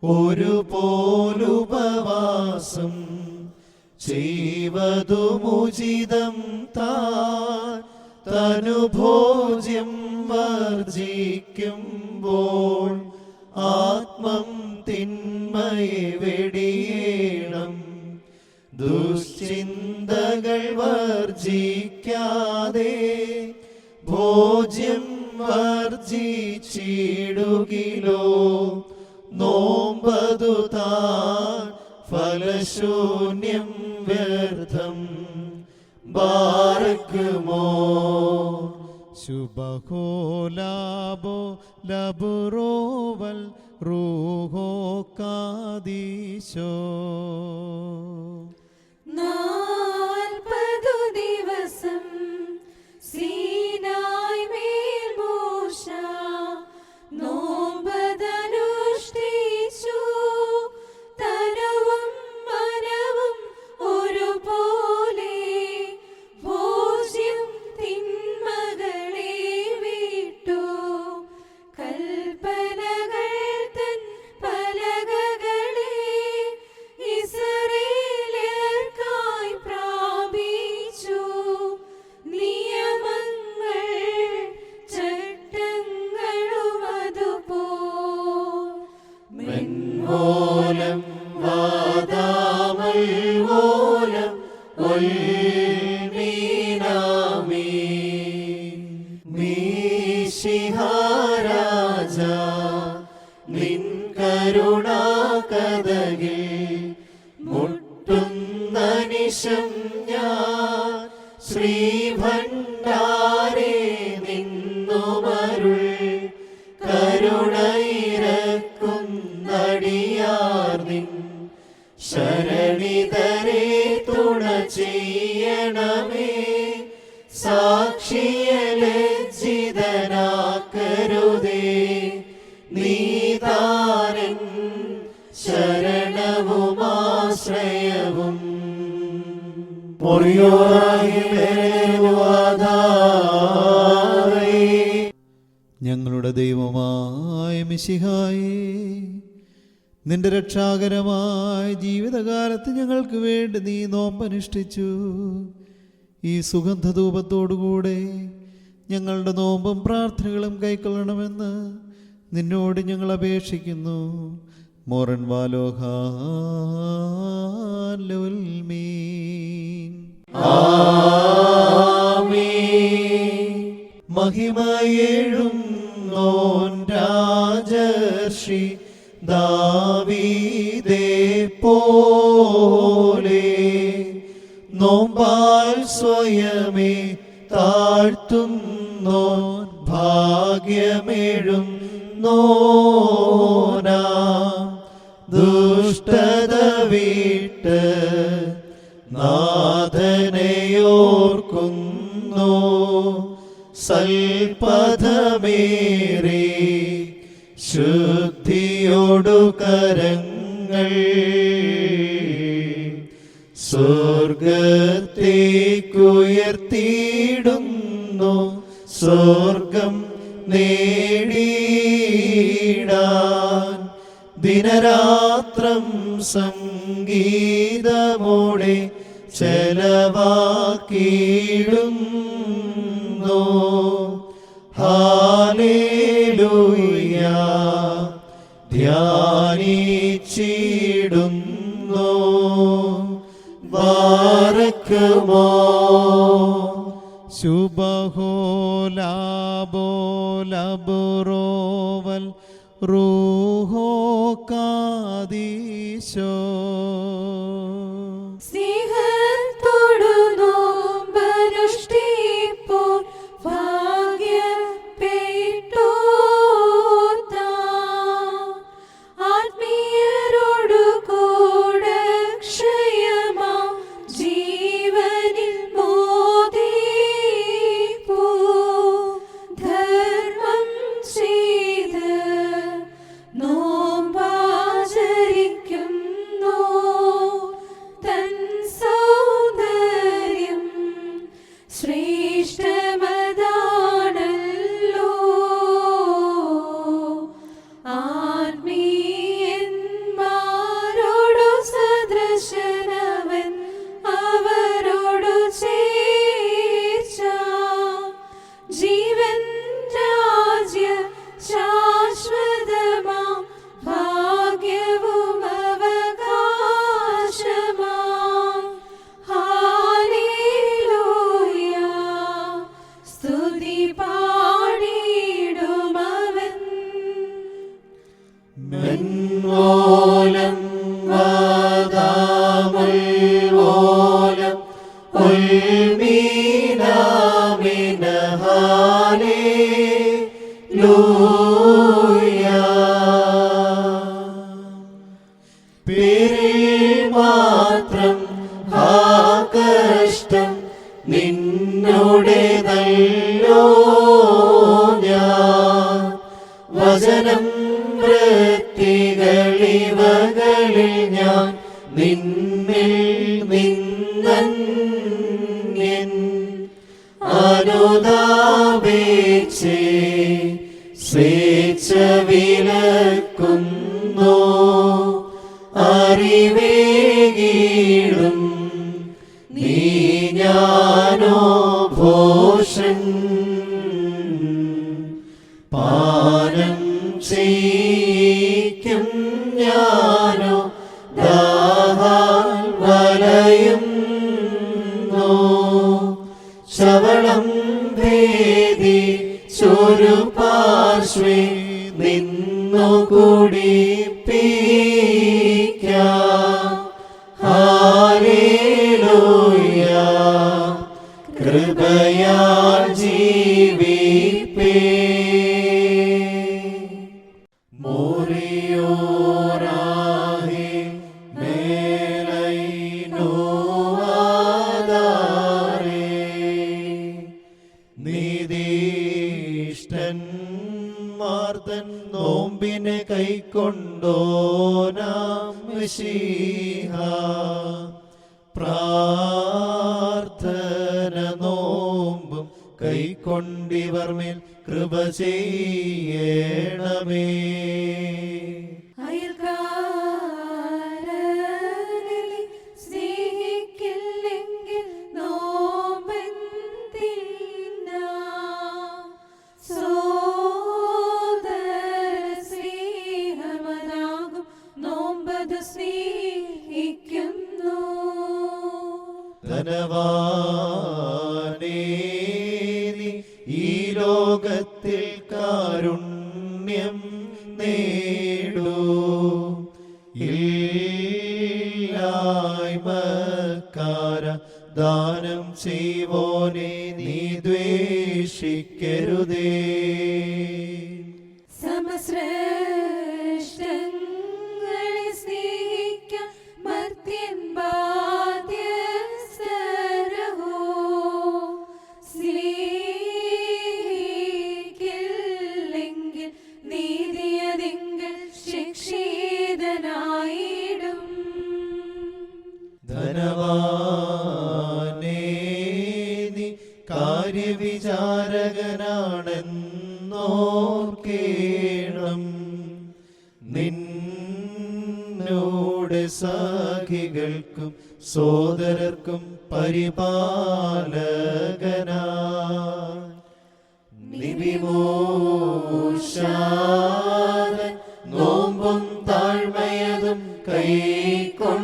ഒരുപോലുപവാസം ചെയ്വതുമുചിതം താൻ തനുഭോജ്യം വർജിക്കുമ്പോൾ ആത്മം തിന്മയെ വെടിയേണം. ദുശ്ചിന്തകൾ വർജിക്കാതെ ഭോജ്യം വർജിച്ചിടുകിലോ നോമ്പതു താൻ ഫലശൂന്യം വ്യർത്ഥം. ബാറക്കുമോ ശുഭഹോ ലാബോ ലബുറോവൽ റൂഹോ കാദീശോ. 40 ദിവസം സീനായ് മേൽ മോശ നോമ്പനുഷ്ഠിച്ചു. തനുവും മനവും ഒരുപോലെ ഭോജ്യം തിന്മകളെ വിട്ടു. കൽപ്പനകൾ തൻ പലകകളെ ഇസ്രായേല്യർക്കായി പ്രാപിച്ചു. നിയമങ്ങൾ ചട്ടങ്ങളും അതുപോൽ മെൻവോലം വാദാമൽ വോലം ഉൽമീനാമീൻ. മീശിഹാരാജ നിൻ കരുണാകഥകിൽ മുട്ടുന്ന നിശം ഞാൻ ശ്രീഭണ്ഡാരേ നിന്നുമരുൾ കരുണയിരക്കുന്നടിയാർ നിൻ ശരണിതരെ തുണ ചെയ്യണമേ. സാക്ഷിയെ ലജ്ജിതനാക്കരുതേ നീതാരൻ ശരണവുമാശ്രയവും. ഞങ്ങളുടെ ദൈവമായ മിശിഹായേ, നിന്റെ രക്ഷാകരമായ ജീവിതകാലത്ത് ഞങ്ങൾക്ക് വേണ്ടി നീ നോമ്പനുഷ്ഠിച്ചു. ഈ സുഗന്ധധൂപത്തോടുകൂടെ ഞങ്ങളുടെ നോമ്പും പ്രാർത്ഥനകളും കൈക്കൊള്ളണമെന്ന് നിന്നോട് ഞങ്ങൾ അപേക്ഷിക്കുന്നു. മോറൻ വാലോഹാൽമീൻ. മഹിമയേഴും നോൻ രാജർഷി ദാവീദേ പോലെ നോമ്പാൽ സ്വയമേ താഴ്ത്തുന്നോൻ ഭാഗ്യമേഴും നോനാ. ദുഷ്ടത വിട്ട് നാഥനെയോർക്കുന്നു സൽപഥമേറി ശുദ്ധിയോടു കരങ്ങൾ സ്വർഗ സ്വർഗത്തേക്കുയർത്തിയിടുന്നു സ്വർഗം നേടിയിടാൻ ദിനരാത്രം സംഗീതമോടെ ചെലവാക്കിയിടുന്നു. ഹല്ലേലൂയ ധ്യാനിച്ചിടുന്നു. ബാരക്കുമോ ശുഭഹോലാബോലബുറോവൽ റൂഹോ കാദീശോ. സ്നേഹത്തോടു നോമ്പനുഷ്ഠിപ്പോൾ ഭാഗ്യപ്പെട്ടോർത്താം. ആത്മീയരോടു കൂടെ ക്ഷയമാം ജീവനിൽ മോദിപ്പൂ. ധർമ്മം ചെയ്ത് നോമ്പാചരിക്കുന്നു. തൻ സൗന്ദര്യം ശ്രേഷ്ഠമതാണല്ലോ. ആത്മീയന്മാരോടു സദൃശനവൻ അവരോടു ചേർച്ച. ജീവൻ രാജ്യ ശാശ്വതമാം ഭാഗ്യവും അവകാശമാം. ഹല്ലേലൂയ സ്തുതി പാടിയിടുമവൻ. മെൻവോലം വാദാമുൽവോലം ഉൽമീനാമിന ഹല്ലേലൂയ. പേരിൽ മാത്രം ആ കഷ്ടം നിന്നുടേതല്ലോ. ഞാൻ വചനം വൃത്തികളിവകളിൽ ഞാൻ നിന്നിൽ നിന്നന്യൻ. അനുതാപേക്ഷേ സ്വേച്ഛ വിലക്കുന്നു. അറിവേകീടും നീ ഞാനോ ഭോഷൻ. പാനം ചെയ്യിക്കും ഞാനോ ദാഹാൽ വലയുന്നു. ശവളം ഭേദി ചൊരു പാർശ്വേ നിന്നു കുടിപ്പിക്കാം. ഹല്ലേലൂയ കൃപയാൽ ജീവിപ്പേ. മോറിയോരാഹി മേലൈനോ ആദാരേ. നീതിഷ്ഠന്മാർതൻ നോമ്പിനെ കൈക്കൊണ്ടോനാം മിശിഹ. പ്രാർത്ഥന നോമ്പും കൈക്കൊണ്ടിവർ മേൽ കൃപ ചെയ്യണമേ. അയൽക്കാരനെ സ്നേഹിക്കില്ലെങ്കിൽ നോമ്പെന്തിനാ? സോദരസ്നേഹമതാകും നോമ്പതു സ്നേഹിക്കുന്നു. ധനവാനേ നീ ഈ ലോകത്തിൽ കാരുണ്യം നേടൂ. ഇല്ലായ്മക്കാര ദാനം ചെയ്വോനെ നീ ദ്വേഷിക്കരുതേ. സമശ്രേഷ്ഠങ്ങളെ സ്നേഹിക്കാം മർത്യൻ ബാധ്യസ്ഥരഹോ. സ്നേഹിക്കില്ലെങ്കിൽ നീതിയതിങ്കൽ ശിക്ഷിതനായിടും. ധനവാൻ പരിചാരകനാണെന്നോർക്കേണം. നിന്നോട് സഖികൾക്കും സോദരർക്കും പരിപാലകനാ നിവിമോഷാദൻ നോമ്പും താഴ്മയതും കൈക്കൊണ്ടോനേ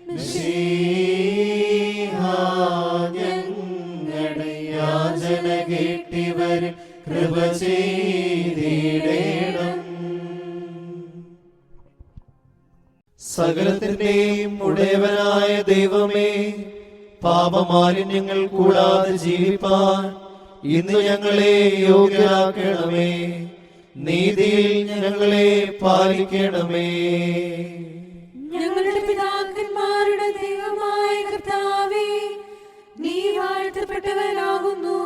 മിശിഹാ ഞങ്ങളുടെ യാചന കേട്ടിവരിൽ കൃപ ചെയ്തിടേണം. സകലത്തിന്റെയും ഉടയവനായ ദൈവമേ, പാപമാലിന്യങ്ങൾ കൂടാതെ ജീവിപ്പാൻ ഇന്ന് ഞങ്ങളെ യോഗ്യരാക്കണമേ. നീതിയിൽ ഞങ്ങളെ പാലിക്കണമേ. ഞങ്ങളുടെ പിതാക്കന്മാരുടെ ദൈവമായ കർത്താവേ, നീ വാഴ്ത്തപ്പെട്ടവനാകുന്നു.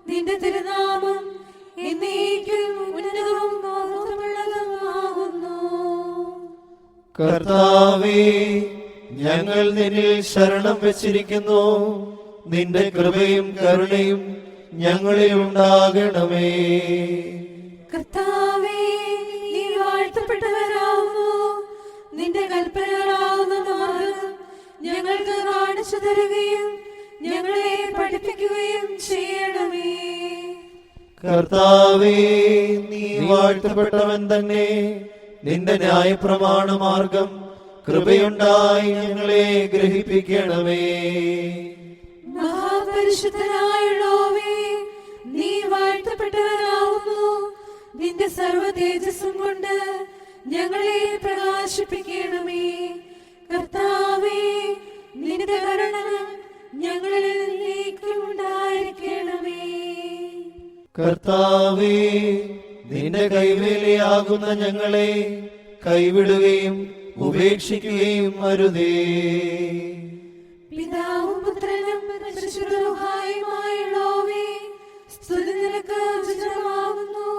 നിന്റെ തിരുനാമം എന്നേക്കും ഉന്നതവും മഹത്വമുള്ളതുമാകുന്നു. കർത്താവേ, ഞങ്ങൾ നിന്നിൽ ശരണം വെച്ചിരിക്കുന്നു. നിന്റെ കൃപയും കരുണയും ഞങ്ങളിൽ ഉണ്ടാകണമേ. കർത്താവേ, നീ വാഴ്ത്തപ്പെട്ടവനാകുന്നു. നിന്റെ കൽപ്പനകളാകുന്ന മാർഗം ഞങ്ങൾക്ക് കാണിച്ചു തരുകയും ഞങ്ങളെ പഠിപ്പിക്കുകയും ചെയ്യണമേ. കർത്താവേ, നീ വാഴ്ത്തപ്പെട്ടവൻ തന്നെ. നിന്റെ ന്യായപ്രമാണ മാർഗം കൃപയുണ്ടായി ഞങ്ങളെ ഗ്രഹിപ്പിക്കണമേ. മഹാപരിശുദ്ധനായുള്ളോവേ, നീ വാഴ്ത്തപ്പെട്ടവനാകുന്നു. നിന്റെ സർവ്വ തേജസ്സും കൊണ്ട് ഞങ്ങളെ പ്രകാശിപ്പിക്കണമേ. കർത്താവേ, നിന്റെ കരുണ ഞങ്ങളിൽ എന്നേക്കും ഉണ്ടായിരിക്കണമേ. കർത്താവേ, നിന്റെ കൈവേലയാകുന്ന ഞങ്ങളെ കൈവിടുകയും ഉപേക്ഷിക്കുകയും അരുതേ. പിതാവും പുത്രനും പരിശുദ്ധ റൂഹായുമായുള്ളോവേ, സ്തുതി നിനക്ക് ഉചിതമാകുന്നു.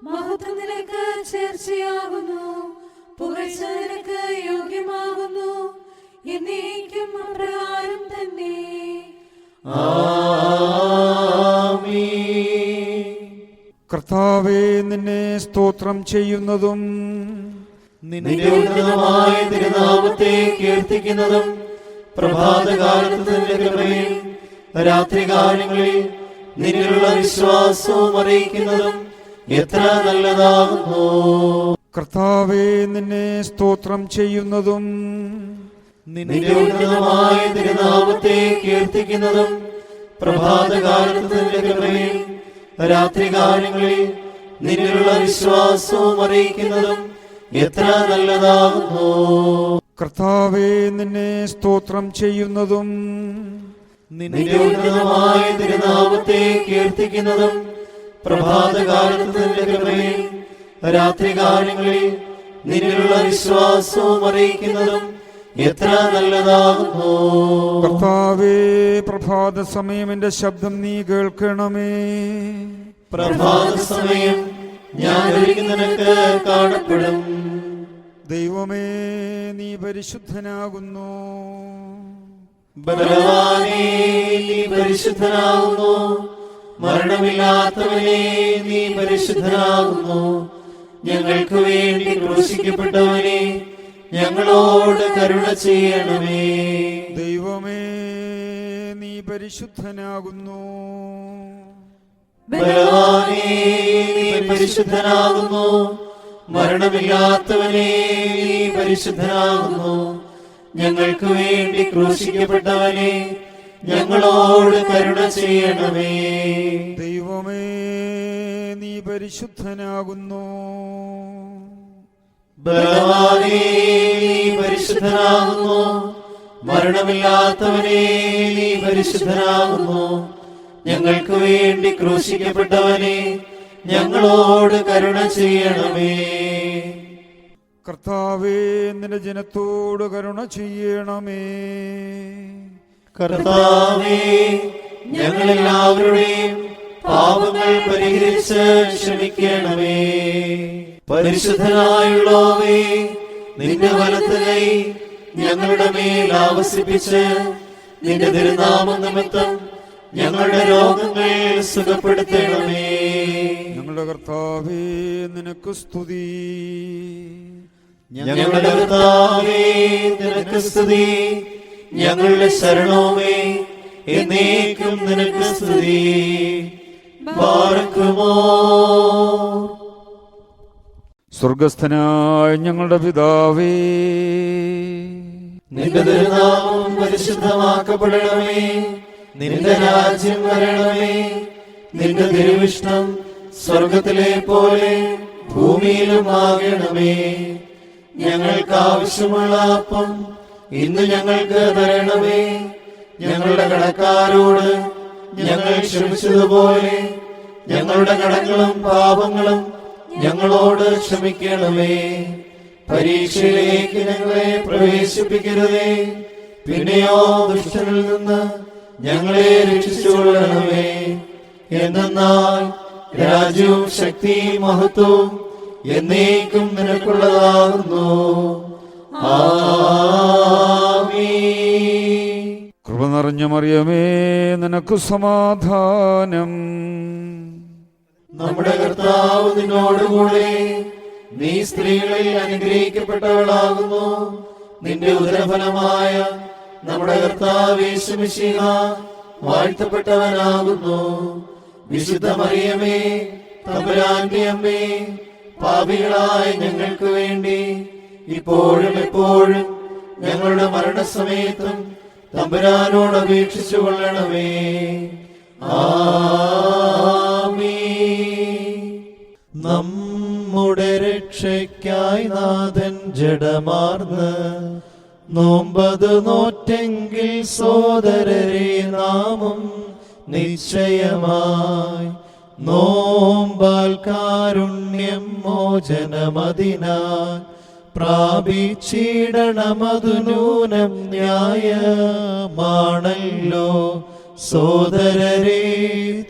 മഹത്വം നിനക്ക് ചേർച്ചയാകുന്നു. പുകഴ്ച നിനക്ക് യോഗ്യമാകുന്നു. എന്നേക്കും അപ്രകാരം തന്നെ. ആമീൻ. കർത്താവേ, നിന്നെ സ്തോത്രം ചെയ്യുന്നതും നിന്റെ ഉന്നതമായ തിരുനാമത്തെ കീർത്തിക്കുന്നതും പ്രഭാതകാലത്ത് നിന്റെ കൃപയും രാത്രികാലങ്ങളിൽ നിന്നിലുള്ള വിശ്വാസവും അറിയിക്കുന്നതും എത്ര നല്ലതാകുന്നു. കർത്താവേ, നിന്നെ സ്തോത്രം ചെയ്യുന്നതും നിന്റെ ഉന്നതമായ തിരുനാമത്തെ കീർത്തിക്കുന്നതും പ്രഭാതകാലത്ത് നിന്റെ കൃപയും രാത്രികാലങ്ങളിൽ നിന്നിലുള്ള വിശ്വാസവും അറിയിക്കുന്നതും എത്ര നല്ലതാകുന്നു. കർത്താവേ, നിന്നെ സ്തോത്രം ചെയ്യുന്നതും നിന്റെ ഉന്നതമായ തിരുനാമത്തെ കീർത്തിക്കുന്നതും പ്രഭാതകാലത്ത് നിന്റെ കൃപയും രാത്രികാലങ്ങളിൽ നിന്നിലുള്ള വിശ്വാസവും അറിയിക്കുന്നതും എത്ര നല്ലതാകുന്നു. കർത്താവേ, പ്രഭാത സമയം എന്റെ ശബ്ദം നീ കേൾക്കണമേ. പ്രഭാത സമയം ഞാൻ ഒരുങ്ങി നിനക്ക് കാണപ്പെടും. ദൈവമേ, നീ പരിശുദ്ധനാകുന്നു. ബലവാനേ, നീ പരിശുദ്ധനാകുന്നു. മരണമില്ലാത്തവനേ, നീ പരിശുദ്ധനാകുന്നു. ഞങ്ങൾക്ക് വേണ്ടി ക്രൂശിക്കപ്പെട്ടവനെ, ഞങ്ങളോട് കരുണ ചെയ്യണമേ. ദൈവമേ, നീ പരിശുദ്ധനാകുന്നു. ബലവാനേ, നീ പരിശുദ്ധനാകുന്നു. മരണമില്ലാത്തവനേ, നീ പരിശുദ്ധനാകുന്നു. ഞങ്ങൾക്ക് വേണ്ടി ക്രൂശിക്കപ്പെട്ടവനെ, ഞങ്ങളോട് കരുണ ചെയ്യണമേ. ദൈവമേ, നീ പരിശുദ്ധനാകുന്നു. ബലവാനേ, നീ പരിശുദ്ധനാകുന്നു. മരണമില്ലാത്തവനേ, നീ പരിശുദ്ധനാകുന്നു. ഞങ്ങൾക്ക് വേണ്ടി ക്രൂശിക്കപ്പെട്ടവനെ, ഞങ്ങളോട് കരുണ ചെയ്യണമേ. കർത്താവേ, നിന്റെ ജനത്തോട് കരുണ ചെയ്യണമേ. കർത്താവേ, ഞങ്ങളെല്ലാവരുടെയും പാപങ്ങൾ പരിഹരിച്ച് ക്ഷമിക്കണമേ. പരിശുദ്ധനായുള്ളോവേ, നിന്റെ വലത്ത് കൈ ഞങ്ങളുടെ മേൽ ആവസിപ്പിച്ച് നിന്റെ തിരുനാമം നിമിത്തം ഞങ്ങളുടെ രോഗങ്ങൾ സുഖപ്പെടുത്തണമേ. ഞങ്ങളുടെ കർത്താവേ നിനക്ക് സ്തുതി. ഞങ്ങളുടെ കർത്താവേ നിനക്ക് സ്തുതി. ഞങ്ങളുടെ ശരണമേ എന്നേക്കും നിനക്ക് സ്തുതി. ബാറക്കുമോ. സ്വർഗസ്ഥനായ ഞങ്ങളുടെ പിതാവേ, നിന്റെ തിരുനാമം പരിശുദ്ധമാക്കപ്പെടണമേ. നിന്റെ രാജ്യം വരണമേ. നിന്റെ തിരുവിഷ്ടം സ്വർഗത്തിലെ പോലെ ഭൂമിയിലും ആകണമേ. ഞങ്ങൾക്ക് ആവശ്യമുള്ള അപ്പം ഇന്ന് ഞങ്ങൾക്ക് തരണമേ. ഞങ്ങളുടെ കടക്കാരോട് ഞങ്ങൾ ക്ഷമിച്ചതുപോലെ ഞങ്ങളുടെ കടങ്ങളും പാപങ്ങളും ഞങ്ങളോട് ക്ഷമിക്കണമേ. പരീക്ഷയിലേക്ക് ഞങ്ങളെ പ്രവേശിപ്പിക്കരുതേ, പിന്നെയോ ദുഷ്ടനിൽ നിന്ന് ഞങ്ങളെ രക്ഷിച്ചുകൊള്ളണമേ. എന്തെന്നാൽ രാജ്യവും ശക്തിയും മഹത്വവും എന്നേക്കും നിനക്കുള്ളതാകുന്നു. ആമീൻ. കൃപ നിറഞ്ഞ മറിയമേ നിനക്ക് സമാധാനം. നമ്മുടെ കർത്താവ് നിന്നോടുകൂടെ, നീ സ്ത്രീകളിൽ അനുഗ്രഹിക്കപ്പെട്ടവളാകുന്നു. നിന്റെ ഉദരഫലമായ നമ്മുടെ കർത്താവ് യേശു മിശിഹ വാഴ്ത്തപ്പെട്ടവനാകുന്നു. വിശുദ്ധ മറിയമേ, തമ്പുരാന്റെ അമ്മേ, പാപികളായ ഞങ്ങൾക്ക് വേണ്ടി ഇപ്പോഴും എപ്പോഴും ഞങ്ങളുടെ മരണസമയത്തും തമ്പുരാനോട് അപേക്ഷിച്ചു കൊള്ളണമേ. ആമീൻ. നമ്മുടെ രക്ഷയ്ക്കായി നാഥൻ ജഡമാർന്ന് നോമ്പത് നോറ്റെങ്കിൽ സോദരരെ നാമും നിശ്ചയമായി നോമ്പാൽ കാരുണ്യം മോചനമതിനാൽ പ്രാപിച്ചിടണമതു നൂനം ന്യായമാണല്ലോ. സോദരരെ,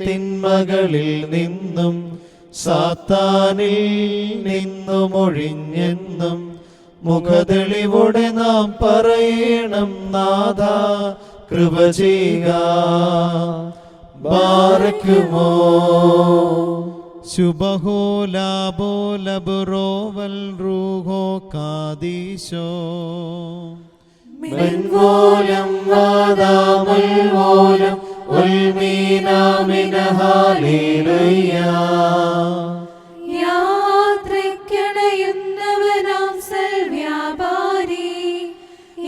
തിന്മകളിൽ നിന്നും സാത്താനിൽ നിന്നും ഒഴിഞ്ഞെന്നും മുഖതെളിവോടെ നാം പറയണം, നാഥ കൃപ ചെയ്യുക. ബാറക്കുമോ. ശുഭഹോ ലാബോ ലബുറോവൽ റൂഹോ കാദീശോ. മെൻവോലം വാദാമൽവോലം ഉൽമീനാമിന ഹാലേലുയ്യ. യാത്രയ്ക്കണയുന്നവനാം സൽവ്യാപാരി,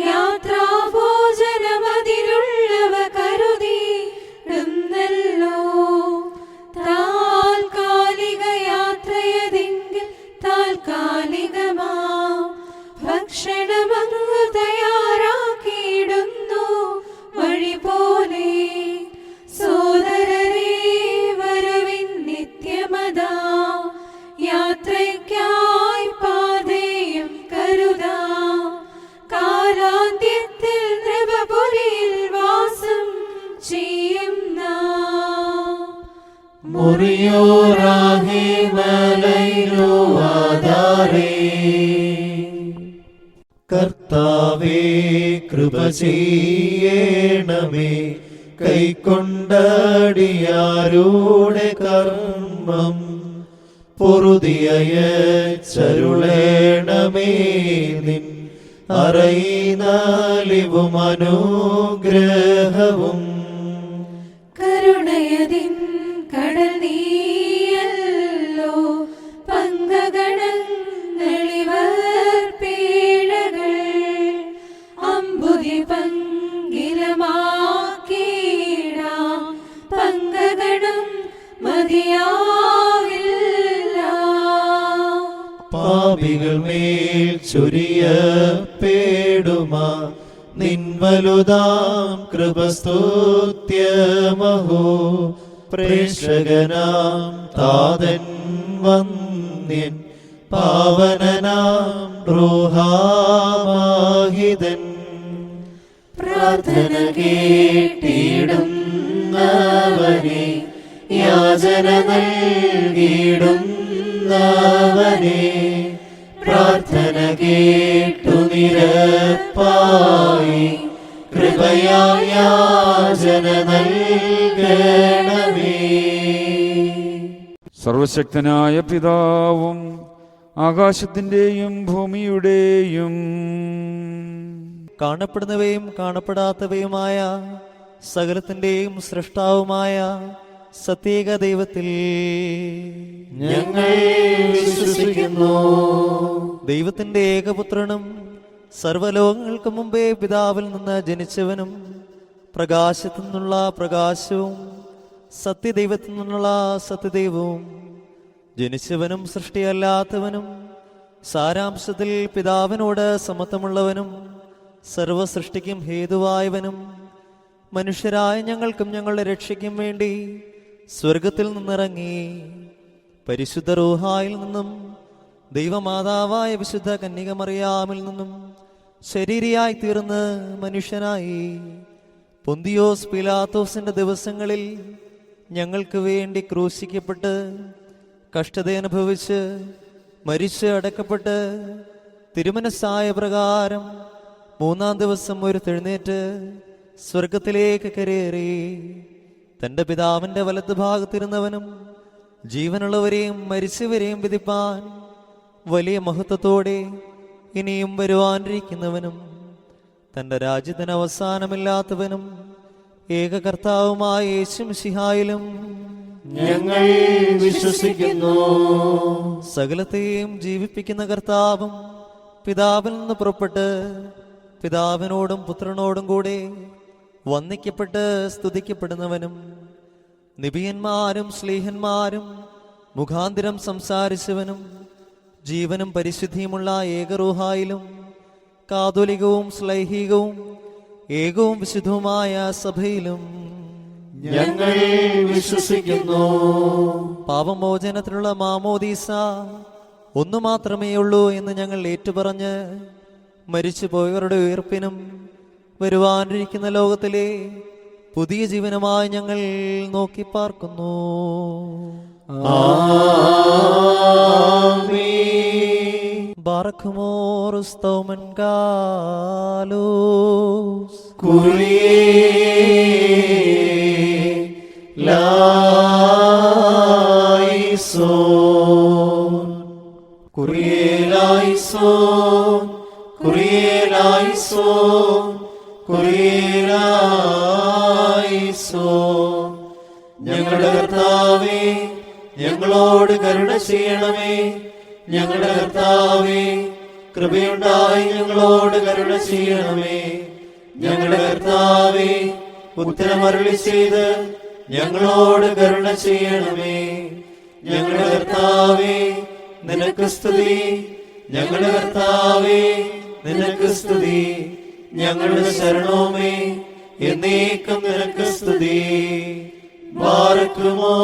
യാത്രാഭോജനമതിലുള്ളവ കരുതിടുന്നല്ലോ. താൽക്കാലിക യാത്രയതെങ്കിൽ താൽക്കാലികമാ ഭക്ഷണമങ്ങു തയ്യാറാക്കിയിടുന്നു വഴി പോലെ. സോദരരെ, വരവിൻ നിത്യമതാ, യാത്രയ്ക്കായി പാതയും കരുതാ. കാലാന്ത്യത്തിൽ നൃപപുരിയിൽ വാസം ചെയ്യുന്ന മുറിയോറാഹി മലയിലോ ആധാരേ. കർത്താവേ, കൃപ ചെയ്യണമേ. കൈക്കൊണ്ടടിയാരുടെ കർമ്മം പൊറുതിയച്ചരുളേണമേ. നിൻ അറയിനാലിവും അനുഗ്രഹവും കരുണയതിൻ കടൽ നീയല്ലോ. പങ്കഗണങ്ങളിവർ പീഴകൾ അമ്പുതി പങ്കിലമാക്കിടാം. പങ്കഗണം മതിയാവില്ല. പാപികൾ മേൽ ചൊരിയപ്പെടുമാ നിൻവലുതാം കൃപസ്തുത്യമഹോ. പ്രേക്ഷകനാം താതൻ വന്യൻ പാവനനാം റൂഹാവാഹിതൻ. പ്രാർത്ഥന കേട്ടിടുന്നവനെ, യാചന നൽകിയിടുന്നവനെ, പ്രാർത്ഥന കേട്ടു നിരപ്പായി കൃപ കൃപയാൽ യാചന നൽകണമേ. സർവശക്തനായ പിതാവും ആകാശത്തിന്റെയും ഭൂമിയുടെയും കാണപ്പെടുന്നവയും കാണപ്പെടാത്തവയുമായ സകലത്തിന്റെയും സൃഷ്ടാവുമായ സത്യേക ദൈവത്തിൽ ഞങ്ങൾ വിശ്വസിക്കുന്നു. ദൈവത്തിന്റെ ഏകപുത്രനും സർവ്വലോകങ്ങൾക്ക് മുമ്പേ പിതാവിൽ നിന്ന് ജനിച്ചവനും പ്രകാശത്തു നിന്നുള്ള പ്രകാശവും സത്യദൈവത്തിൽ നിന്നുള്ള സത്യദൈവവും ജനിച്ചവനും സൃഷ്ടിയല്ലാത്തവനും സാരാംശത്തിൽ പിതാവിനോട് സമത്വമുള്ളവനും സർവസൃഷ്ടിക്കും ഹേതുവായവനും മനുഷ്യരായ ഞങ്ങൾക്കും ഞങ്ങളുടെ രക്ഷയ്ക്കും വേണ്ടി സ്വർഗത്തിൽ നിന്നിറങ്ങി പരിശുദ്ധ റൂഹായിൽ നിന്നും ദൈവമാതാവായ വിശുദ്ധ കന്യകമറിയാമിൽ നിന്നും ശരീരിയായി തീർന്ന് മനുഷ്യനായി പൊന്തിയോസ് പീലാത്തോസിന്റെ ദിവസങ്ങളിൽ ഞങ്ങൾക്ക് വേണ്ടി ക്രൂശിക്കപ്പെട്ട് കഷ്ടതയനുഭവിച്ച് മരിച്ച് അടക്കപ്പെട്ട് തിരുമനസ്സായ പ്രകാരം മൂന്നാം ദിവസം ഉയർത്തെഴുന്നേറ്റ് സ്വർഗത്തിലേക്ക് കരേറി തന്റെ പിതാവിന്റെ വലത്ത് ഭാഗത്തിരുന്നവനും ജീവനുള്ളവരെയും മരിച്ചവരെയും വിധിപ്പാൻ വലിയ മഹത്വത്തോടെ ഇനിയും വരുവാനിരിക്കുന്നവനും തന്റെ രാജ്യത്തിന് അവസാനമില്ലാത്തവനും ഏക കർത്താവുമായ യേശു മിശിഹായിലും ഞങ്ങൾ വിശ്വസിക്കുന്നു. സകലത്തെയും ജീവിപ്പിക്കുന്ന കർത്താവും പിതാവിൽ നിന്ന് പുറപ്പെട്ട് പിതാവിനോടും പുത്രനോടും കൂടെ വന്ദിക്കപ്പെട്ട് സ്തുതിക്കപ്പെടുന്നവനും നിബിയന്മാരും ശ്ലീഹന്മാരും മുഖാന്തിരം സംസാരിച്ചവനും ജീവനും പരിശുദ്ധിയുമുള്ള ഏകറൂഹായിലും കാതോലികവും ശ്ലൈഹികവും ഏകവും വിശുദ്ധവുമായ സഭയിലും ഞങ്ങൾ വിശ്വസിക്കുന്നു. പാപമോചനത്തിനുള്ള മാമോദീസ ഒന്നു മാത്രമേ ഉള്ളൂ എന്ന് ഞങ്ങൾ ഏറ്റുപറഞ്ഞ് മരിച്ചുപോയവരുടെ ഉയർപ്പിനും വരുവാനിരിക്കുന്ന ലോകത്തിലെ പുതിയ ജീവനുമായി ഞങ്ങൾ നോക്കി പാർക്കുന്നു. ബാറക്കുമോർ സ്തോമൻ ഗാലോസ് ഞങ്ങളുടെ കർത്താവേ, ഞങ്ങളോട് കരുണ ചെയ്യണമേ. ഞങ്ങളുടെ കർത്താവേ, കൃപയുണ്ടായി ഞങ്ങളോട് കരുണ ചെയ്യണമേ. ഞങ്ങളുടെ കർത്താവേ, ഉത്തരമരുളി ചെയ്ത് ഞങ്ങളോട് കരുണ ചെയ്യണമേ. ഞങ്ങളുടെ കർത്താവേ, നിനക്ക് സ്തുതി. ഞങ്ങളുടെ കർത്താവേ, നിനക്ക് സ്തുതി. ഞങ്ങളുടെ ശരണവുമേ, എന്നേക്കും നിനക്ക് സ്തുതി. ബാറക്കുമോ